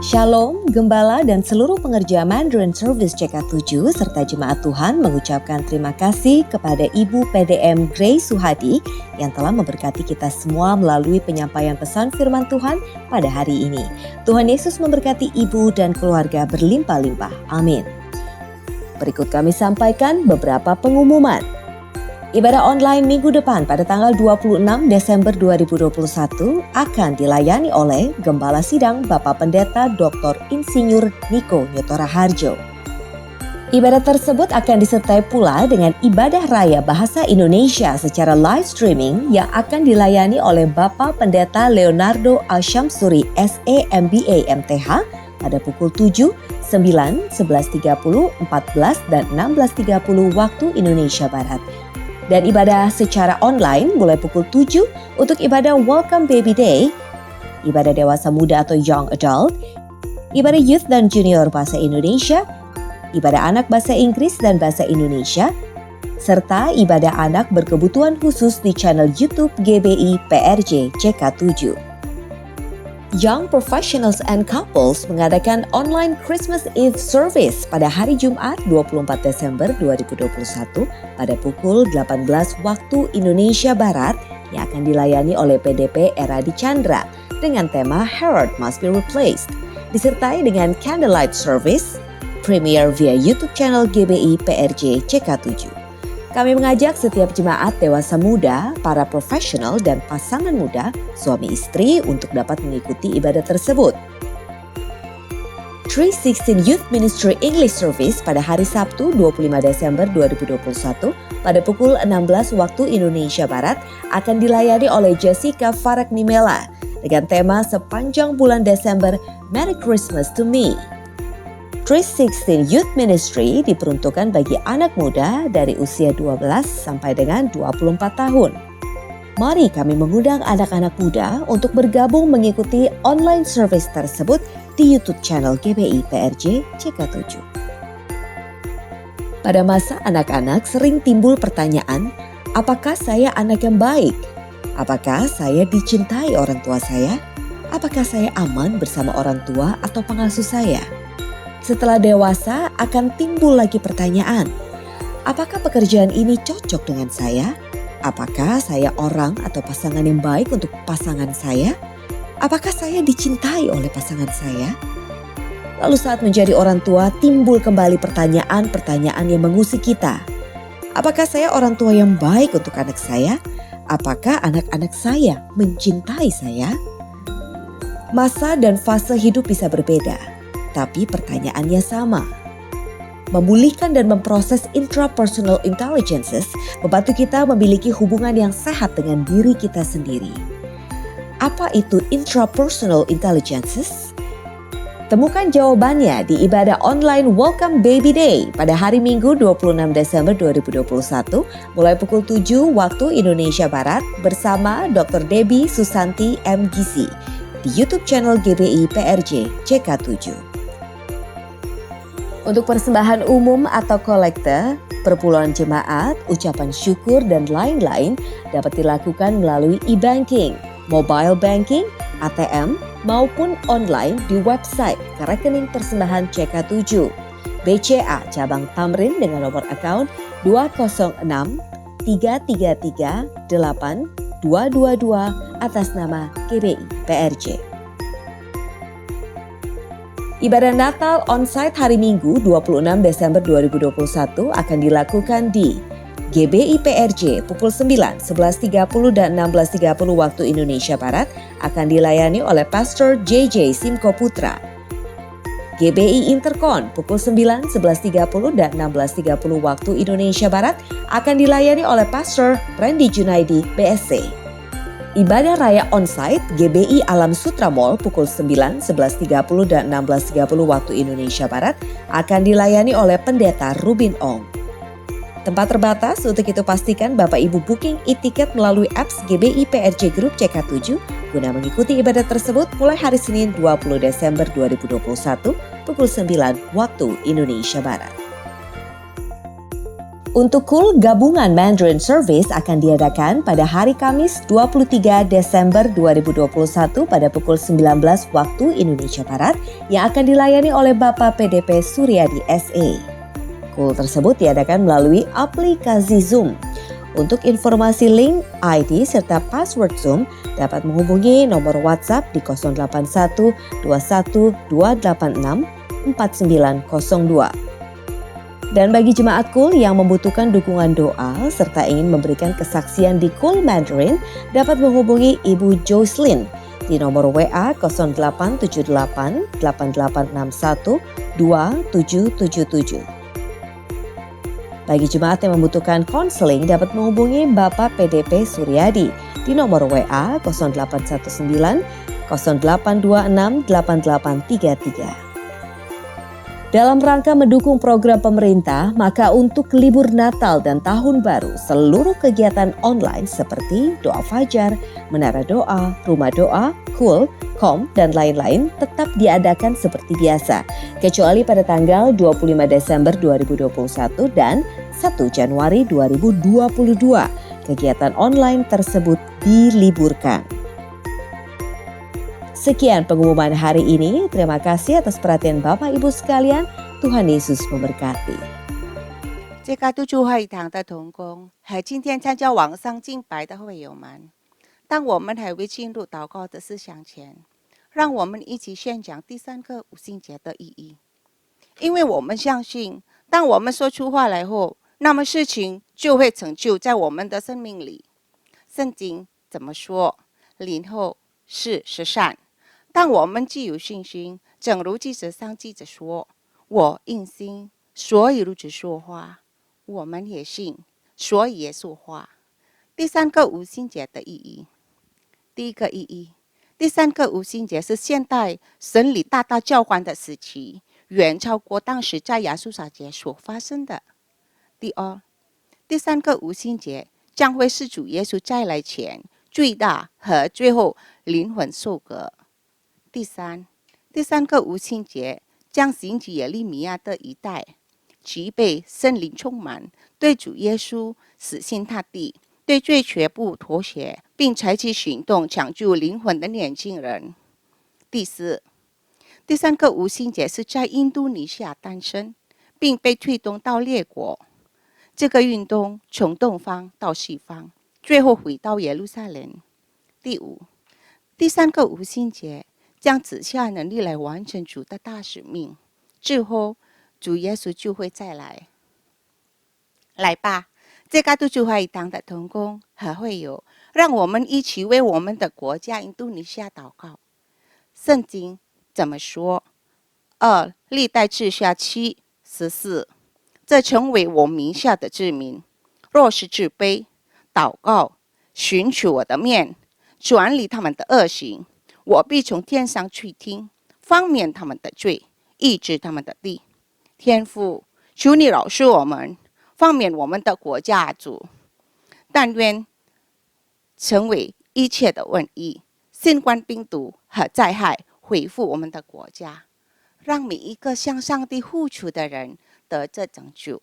Shalom, Gembala dan seluruh pengerja Mandarin Service CK7 serta jemaat Tuhan mengucapkan terima kasih kepada Ibu PDM Grace Suhadi yang telah memberkati kita semua melalui penyampaian pesan firman Tuhan pada hari ini. Tuhan Yesus memberkati Ibu dan keluarga berlimpah-limpah. Amin. Berikut kami sampaikan beberapa pengumuman. Ibadah online minggu depan pada tanggal 26 Desember 2021 akan dilayani oleh Gembala Sidang Bapak Pendeta Dr. Insinyur Niko Nyotora Harjo. Ibadah tersebut akan disertai pula dengan ibadah raya bahasa Indonesia secara live streaming yang akan dilayani oleh Bapak Pendeta Leonardo Alsyamsuri SE MBA MTH pada pukul 7, 9, 11.30, 14 dan 16.30 waktu Indonesia Barat. Dan ibadah secara online mulai pukul 7 untuk ibadah Welcome Baby Day, ibadah dewasa muda atau Young Adult, ibadah Youth dan Junior Bahasa Indonesia, ibadah anak Bahasa Inggris dan Bahasa Indonesia, serta ibadah anak berkebutuhan khusus di channel YouTube GBI PRJ CK7. Young Professionals and Couples mengadakan online Christmas Eve Service pada hari Jumat 24 Desember 2021 pada pukul 18 waktu Indonesia Barat yang akan dilayani oleh PDP Eradi Chandra dengan tema Herod Must Be Replaced, disertai dengan Candlelight Service, premiere via YouTube channel GBI PRJ CK7. Kami mengajak setiap jemaat dewasa muda, para profesional dan pasangan muda, suami istri untuk dapat mengikuti ibadah tersebut. 316 Youth Ministry English Service pada hari Sabtu 25 Desember 2021 pada pukul 16 waktu Indonesia Barat akan dilayani oleh Jessica Farak Nimela dengan tema sepanjang bulan Desember Merry Christmas to Me. 316 Youth Ministry diperuntukkan bagi anak muda dari usia 12 sampai dengan 24 tahun. Mari kami mengundang anak-anak muda untuk bergabung mengikuti online service tersebut di YouTube channel GBI PRJ CK7. Pada masa anak-anak sering timbul pertanyaan, apakah saya anak yang baik? Apakah saya dicintai orang tua saya? Apakah saya aman bersama orang tua atau pengasuh saya? Setelah dewasa akan timbul lagi pertanyaan, apakah pekerjaan ini cocok dengan saya? Apakah saya orang atau pasangan yang baik untuk pasangan saya? Apakah saya dicintai oleh pasangan saya? Lalu saat menjadi orang tua timbul kembali pertanyaan-pertanyaan yang mengusik kita. Apakah saya orang tua yang baik untuk anak saya? Apakah anak-anak saya mencintai saya? Masa dan fase hidup bisa berbeda, tapi pertanyaannya sama. Memulihkan dan memproses intrapersonal intelligences membantu kita memiliki hubungan yang sehat dengan diri kita sendiri. Apa itu intrapersonal intelligences? Temukan jawabannya di ibadah online Welcome Baby Day pada hari Minggu 26 Desember 2021 mulai pukul 7 waktu Indonesia Barat bersama Dr. Debbie Susanti MGC di YouTube channel GBI PRJ CK7. Untuk persembahan umum atau kolekte, perpuluhan jemaat, ucapan syukur dan lain-lain dapat dilakukan melalui e-banking, mobile banking, ATM, maupun online di website ke rekening persembahan CK7 BCA cabang Tamrin dengan nomor account 206 333 8 222 atas nama GBI PRJ. Ibadah Natal onsite hari Minggu 26 Desember 2021 akan dilakukan di GBI PRJ pukul 9, 11.30 dan 16.30 waktu Indonesia Barat akan dilayani oleh Pastor JJ Simko Putra. GBI Intercon pukul 9, 11.30 dan 16.30 waktu Indonesia Barat akan dilayani oleh Pastor Randy Junaidi BSC. Ibadah Raya Onsite GBI Alam Sutra Mall pukul 9, 11.30 dan 16.30 waktu Indonesia Barat akan dilayani oleh Pendeta Rubin Ong. Tempat terbatas, untuk itu pastikan Bapak Ibu booking e-tiket melalui apps GBI PRJ Group CK7 guna mengikuti ibadah tersebut mulai hari Senin 20 Desember 2021 pukul 9 waktu Indonesia Barat. Untuk KUL, gabungan Mandarin Service akan diadakan pada hari Kamis 23 Desember 2021 pada pukul 19 waktu Indonesia Barat yang akan dilayani oleh Bapak PDP Suryadi SE. KUL tersebut diadakan melalui aplikasi Zoom. Untuk informasi link, ID, serta password Zoom dapat menghubungi nomor WhatsApp di 081 21 286 4902. Dan bagi jemaat KUL yang membutuhkan dukungan doa serta ingin memberikan kesaksian di KUL Mandarin dapat menghubungi Ibu Jocelyn di nomor WA 0878 8861 2777. Bagi jemaat yang membutuhkan konseling dapat menghubungi Bapak PDP Suryadi di nomor WA 0819 0826 8833. Dalam rangka mendukung program pemerintah, maka untuk libur Natal dan Tahun Baru, seluruh kegiatan online seperti doa fajar, menara doa, rumah doa, KUL, KOM, dan lain-lain tetap diadakan seperti biasa, kecuali pada tanggal 25 Desember 2021 dan 1 Januari 2022. Kegiatan online tersebut diliburkan. Sekian pengumuman hari ini. Terima kasih atas perhatian Bapak Ibu sekalian. Tuhan Yesus memberkati. CK7会堂的同工和今天参加网上敬拜的会友们，当我们还未进入祷告的思想前，让我们一起宣讲第三个五旬节的意义。因为我们相信，当我们说出话来后，那么事情就会成就在我们的生命里。圣经怎么说？灵后是善。但我们既有信心，正如记者上记着说：“我因信，所以如此说话。”我们也信，所以也说话。第三个五旬节的意义，第一个意义，第三个五旬节是现代审理大教官的时期，远超过当时在亚述撒节所发生的。第二，第三个五旬节将会是主耶稣再来前最大和最后灵魂受割。第三个五旬节将兴起耶利米亚的一代，其被圣灵充满，对主耶稣死心塌地，对罪绝不妥协，并采取行动抢救灵魂的年轻人。第四，第三个五旬节是在印度尼西亚诞生，并被推动到列国。这个运动从东方到西方，最后回到耶路撒冷。第五，第三个五旬节将赐下能力来完成主的大使命，之后主耶稣就会再来。来吧，这个主会堂的同工和会友，让我们一起为我们的国家印度尼西亚祷告。圣经怎么说？历代志下7:14，这成为我名下的子民，若是自卑，祷告，寻求我的面，转离他们的恶行，我必从天上去听，方免他们的罪，医治他们的地。天父，求你饶恕我们，方免我们的国家主。但愿成为一切的瘟疫、新冠病毒和灾害恢复我们的国家，让每一个向上帝付出的人得着拯救。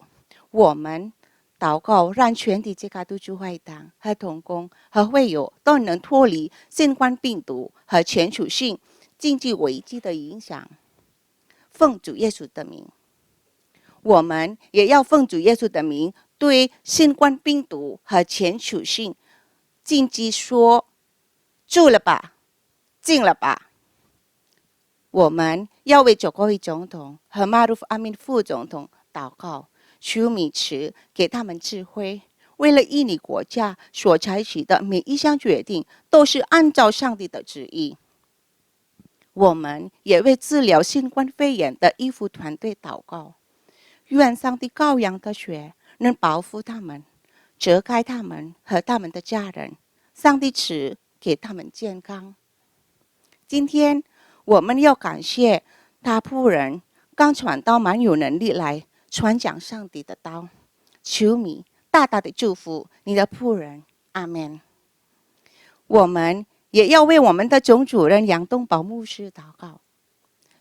我们祷告，让全体这个主会堂和同工和会友都能脱离新冠病毒和全球性经济危机的影响。奉主耶稣的名，我们也要奉主耶稣的名，对新冠病毒和全球性经济说：住了吧，静了吧。我们要为佐科伊总统和马鲁夫阿敏副总统祷告，求米茨给他们智慧，为了印尼国家所采取的每一项决定都是按照上帝的旨意。我们也为治疗新冠肺炎的医护团队祷告，愿上帝羔羊的血能保护他们，遮盖他们和他们的家人，上帝赐给他们健康。今天我们要感谢他仆人刚传道蛮有能力来传讲上帝的道，求你大大的祝福你的仆人，阿们。我们也要为我们的总主任杨东宝牧师祷告，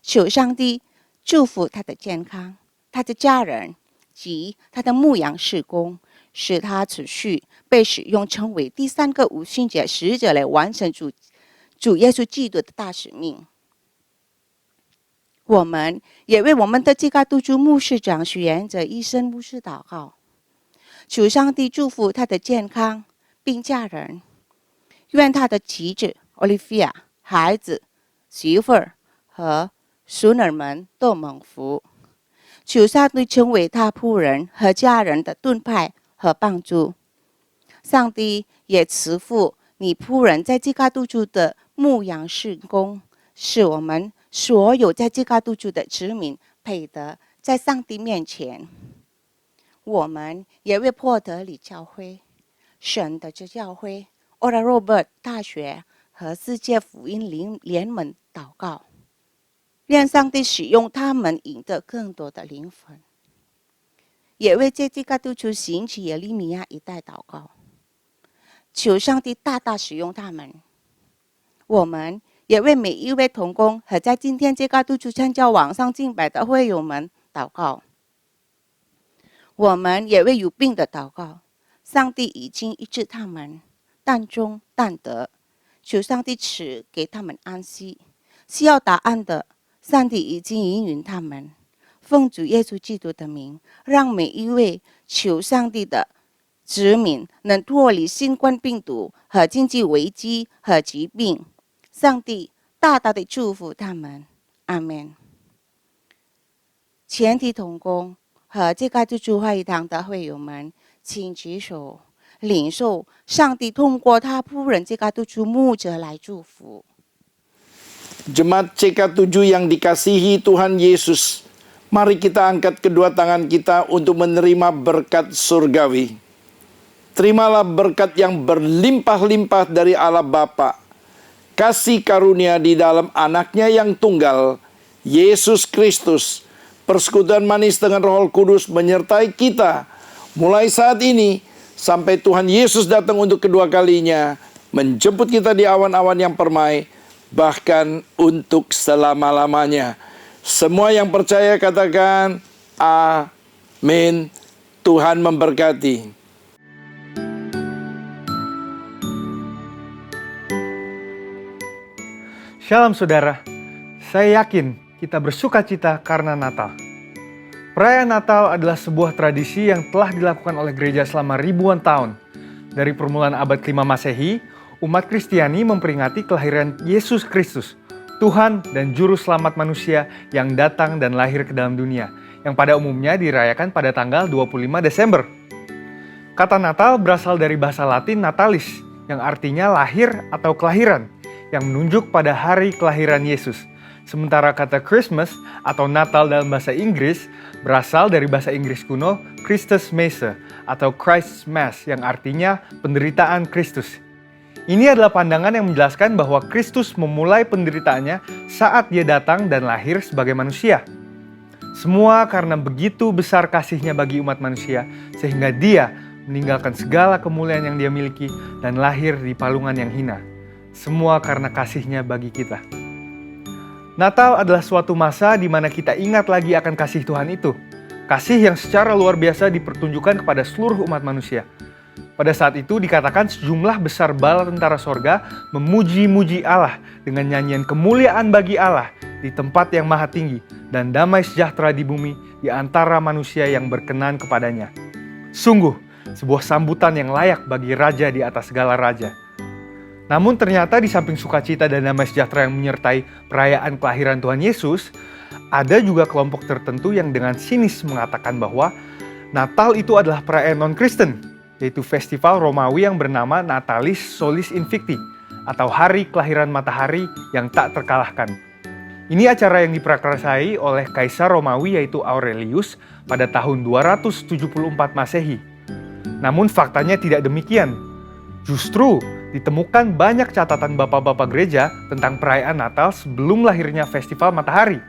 求上帝祝福他的健康，他的家人及他的牧羊事工，使他持续被使用，成为第三个五旬节使者来完成主耶稣基督的大使命。我们也为我们的基督徒牧师长许元哲医生牧师祷告，求上帝祝福他的健康并家人，愿他的妻子 Olivia、孩子、媳妇儿和孙儿们都蒙福。求上帝成为他仆人和家人的盾牌和帮助。上帝也赐福你仆人在基督徒的牧羊事工，使我们所有在基督徒的子民配得在上帝面前。我们也为波德里教会、神的教会、Oral Roberts 大学和世界福音联盟祷告，愿上帝使用他们赢得更多的灵魂。也为这基督徒兴起耶利米亚一带祷告，求上帝大大使用他们。我们也为每一位同工和在今天基督徒参加网上敬拜的会友们祷告。我们也为有病的祷告，上帝已经医治他们，但中但得，求上帝赐给他们安息。需要答案的，上帝已经应允他们。奉主耶稣基督的名，让每一位求上帝的子民能脱离新冠病毒和经济危机和疾病。上帝大大的祝福他们，阿们。全体同工和这个主会堂的会友们，请举手领受上帝通过他仆人这个主牧者来祝福。Jemaat CK7 yang dikasihi Tuhan Yesus, mari kita angkat kedua tangan kita untuk menerima berkat surgawi. Terimalah berkat yang berlimpah-limpah dari Allah Bapa, kasih karunia di dalam anaknya yang tunggal, Yesus Kristus, persekutuan manis dengan Roh Kudus menyertai kita mulai saat ini sampai Tuhan Yesus datang untuk kedua kalinya, menjemput kita di awan-awan yang permai, bahkan untuk selama-lamanya. Semua yang percaya katakan amin. Tuhan memberkati. Shalom saudara, Saya yakin kita bersuka cita karena Natal. Perayaan Natal adalah sebuah tradisi yang telah dilakukan oleh gereja selama ribuan tahun. Dari permulaan abad ke-5 Masehi, umat Kristiani memperingati kelahiran Yesus Kristus, Tuhan dan Juru Selamat manusia yang datang dan lahir ke dalam dunia, yang pada umumnya dirayakan pada tanggal 25 Desember. Kata Natal berasal dari bahasa Latin natalis, yang artinya lahir atau kelahiran, yang menunjuk pada hari kelahiran Yesus. Sementara kata Christmas atau Natal dalam bahasa Inggris berasal dari bahasa Inggris kuno Christus Messe atau Christ's Mass yang artinya penderitaan Kristus. Ini adalah pandangan yang menjelaskan bahwa Kristus memulai penderitaannya saat dia datang dan lahir sebagai manusia. Semua karena begitu besar kasihnya bagi umat manusia sehingga dia meninggalkan segala kemuliaan yang dia miliki dan lahir di palungan yang hina. Semua karena kasihnya bagi kita. Natal adalah suatu masa di mana kita ingat lagi akan kasih Tuhan itu. Kasih yang secara luar biasa dipertunjukkan kepada seluruh umat manusia. Pada saat itu dikatakan sejumlah besar bala tentara sorga memuji-muji Allah dengan nyanyian kemuliaan bagi Allah di tempat yang maha tinggi dan damai sejahtera di bumi di antara manusia yang berkenan kepadanya. Sungguh, sebuah sambutan yang layak bagi raja di atas segala raja. Namun ternyata di samping sukacita dan damai sejahtera yang menyertai perayaan kelahiran Tuhan Yesus, ada juga kelompok tertentu yang dengan sinis mengatakan bahwa Natal itu adalah perayaan non-Kristen, yaitu festival Romawi yang bernama Natalis Solis Invicti, atau Hari Kelahiran Matahari yang tak terkalahkan. Ini acara yang diprakarsai oleh Kaisar Romawi yaitu Aurelius pada tahun 274 Masehi. Namun faktanya tidak demikian. Justru ditemukan banyak catatan bapak-bapak gereja tentang perayaan Natal sebelum lahirnya festival matahari.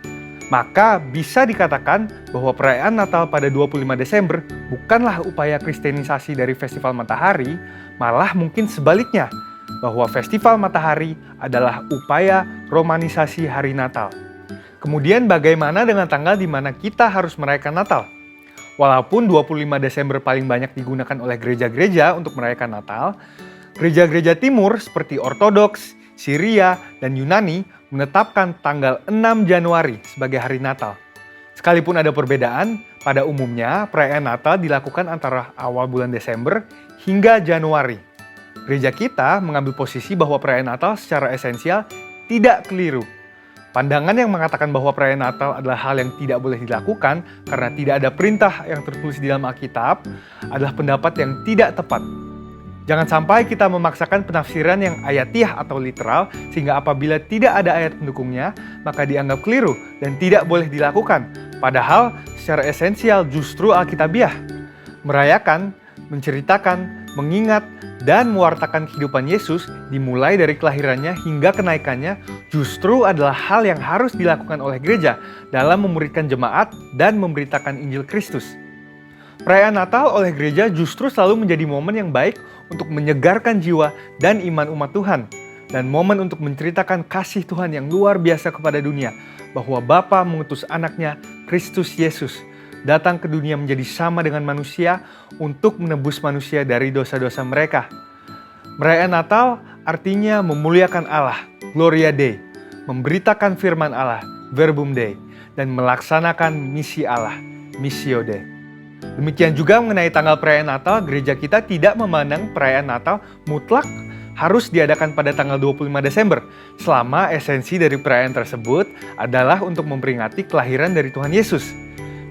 Maka bisa dikatakan bahwa perayaan Natal pada 25 Desember bukanlah upaya kristenisasi dari festival matahari, malah mungkin sebaliknya, bahwa festival matahari adalah upaya romanisasi hari Natal. Kemudian bagaimana dengan tanggal di mana kita harus merayakan Natal? Walaupun 25 Desember paling banyak digunakan oleh gereja-gereja untuk merayakan Natal, gereja-gereja timur seperti Ortodoks, Syria, dan Yunani menetapkan tanggal 6 Januari sebagai hari Natal. Sekalipun ada perbedaan, pada umumnya perayaan Natal dilakukan antara awal bulan Desember hingga Januari. Gereja kita mengambil posisi bahwa perayaan Natal secara esensial tidak keliru. Pandangan yang mengatakan bahwa perayaan Natal adalah hal yang tidak boleh dilakukan karena tidak ada perintah yang tertulis di dalam Alkitab adalah pendapat yang tidak tepat. Jangan sampai kita memaksakan penafsiran yang ayatiah atau literal sehingga apabila tidak ada ayat pendukungnya maka dianggap keliru dan tidak boleh dilakukan. Padahal secara esensial justru Alkitabiah. Merayakan, menceritakan, mengingat, dan mewartakan kehidupan Yesus dimulai dari kelahirannya hingga kenaikannya justru adalah hal yang harus dilakukan oleh gereja dalam memuridkan jemaat dan memberitakan Injil Kristus. Perayaan Natal oleh gereja justru selalu menjadi momen yang baik untuk menyegarkan jiwa dan iman umat Tuhan, dan momen untuk menceritakan kasih Tuhan yang luar biasa kepada dunia, bahwa Bapa mengutus anaknya, Kristus Yesus, datang ke dunia menjadi sama dengan manusia untuk menebus manusia dari dosa-dosa mereka. Perayaan Natal artinya memuliakan Allah, Gloria Dei, memberitakan firman Allah, Verbum Dei, dan melaksanakan misi Allah, Missio Dei. Demikian juga mengenai tanggal perayaan Natal, gereja kita tidak memandang perayaan Natal mutlak harus diadakan pada tanggal 25 Desember, selama esensi dari perayaan tersebut adalah untuk memperingati kelahiran dari Tuhan Yesus.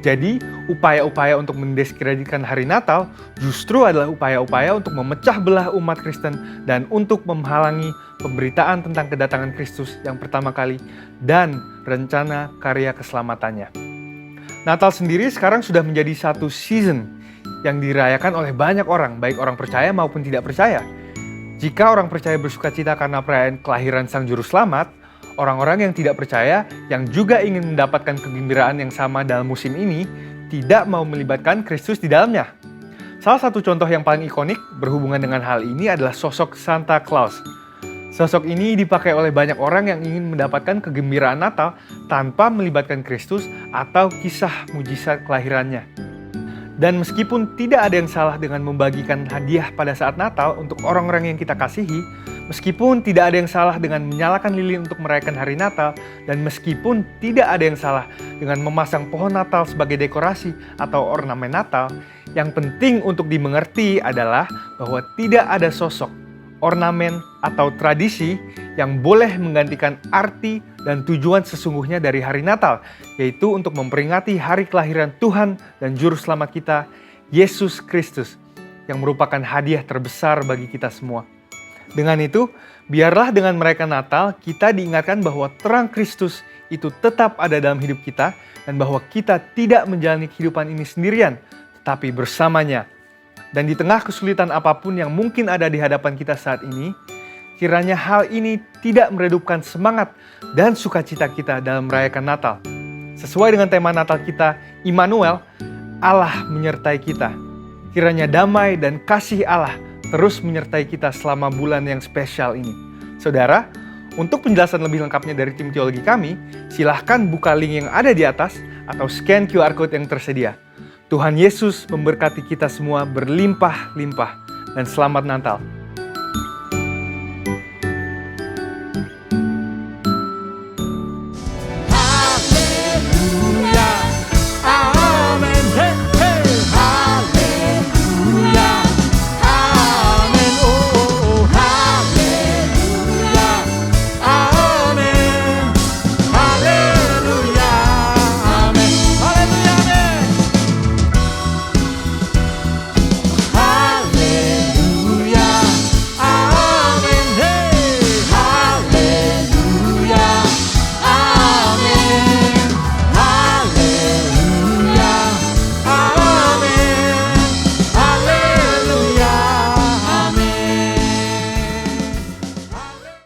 Jadi, upaya-upaya untuk mendiskreditkan hari Natal justru adalah upaya-upaya untuk memecah belah umat Kristen dan untuk menghalangi pemberitaan tentang kedatangan Kristus yang pertama kali dan rencana karya keselamatannya. Natal sendiri sekarang sudah menjadi satu season yang dirayakan oleh banyak orang, baik orang percaya maupun tidak percaya. Jika orang percaya bersukacita karena perayaan kelahiran Sang Juru Selamat, orang-orang yang tidak percaya yang juga ingin mendapatkan kegembiraan yang sama dalam musim ini tidak mau melibatkan Kristus di dalamnya. Salah satu contoh yang paling ikonik berhubungan dengan hal ini adalah sosok Santa Claus. Sosok ini dipakai oleh banyak orang yang ingin mendapatkan kegembiraan Natal tanpa melibatkan Kristus atau kisah mujizat kelahirannya. Dan meskipun tidak ada yang salah dengan membagikan hadiah pada saat Natal untuk orang-orang yang kita kasihi, Meskipun tidak ada yang salah dengan menyalakan lilin untuk merayakan hari Natal, dan meskipun tidak ada yang salah dengan memasang pohon Natal sebagai dekorasi atau ornamen Natal, yang penting untuk dimengerti adalah bahwa tidak ada sosok, ornamen, atau tradisi yang boleh menggantikan arti dan tujuan sesungguhnya dari hari Natal, yaitu untuk memperingati hari kelahiran Tuhan dan Juru Selamat kita, Yesus Kristus, yang merupakan hadiah terbesar bagi kita semua. Dengan itu, biarlah dengan merayakan Natal, kita diingatkan bahwa terang Kristus itu tetap ada dalam hidup kita, dan bahwa kita tidak menjalani kehidupan ini sendirian, tetapi bersamanya. Dan di tengah kesulitan apapun yang mungkin ada di hadapan kita saat ini, kiranya hal ini tidak meredupkan semangat dan sukacita kita dalam merayakan Natal. Sesuai dengan tema Natal kita, Immanuel, Allah menyertai kita. Kiranya damai dan kasih Allah terus menyertai kita selama bulan yang spesial ini. Saudara, untuk penjelasan lebih lengkapnya dari tim teologi kami, silahkan buka link yang ada di atas atau scan QR Code yang tersedia. Tuhan Yesus memberkati kita semua berlimpah-limpah, dan selamat Natal.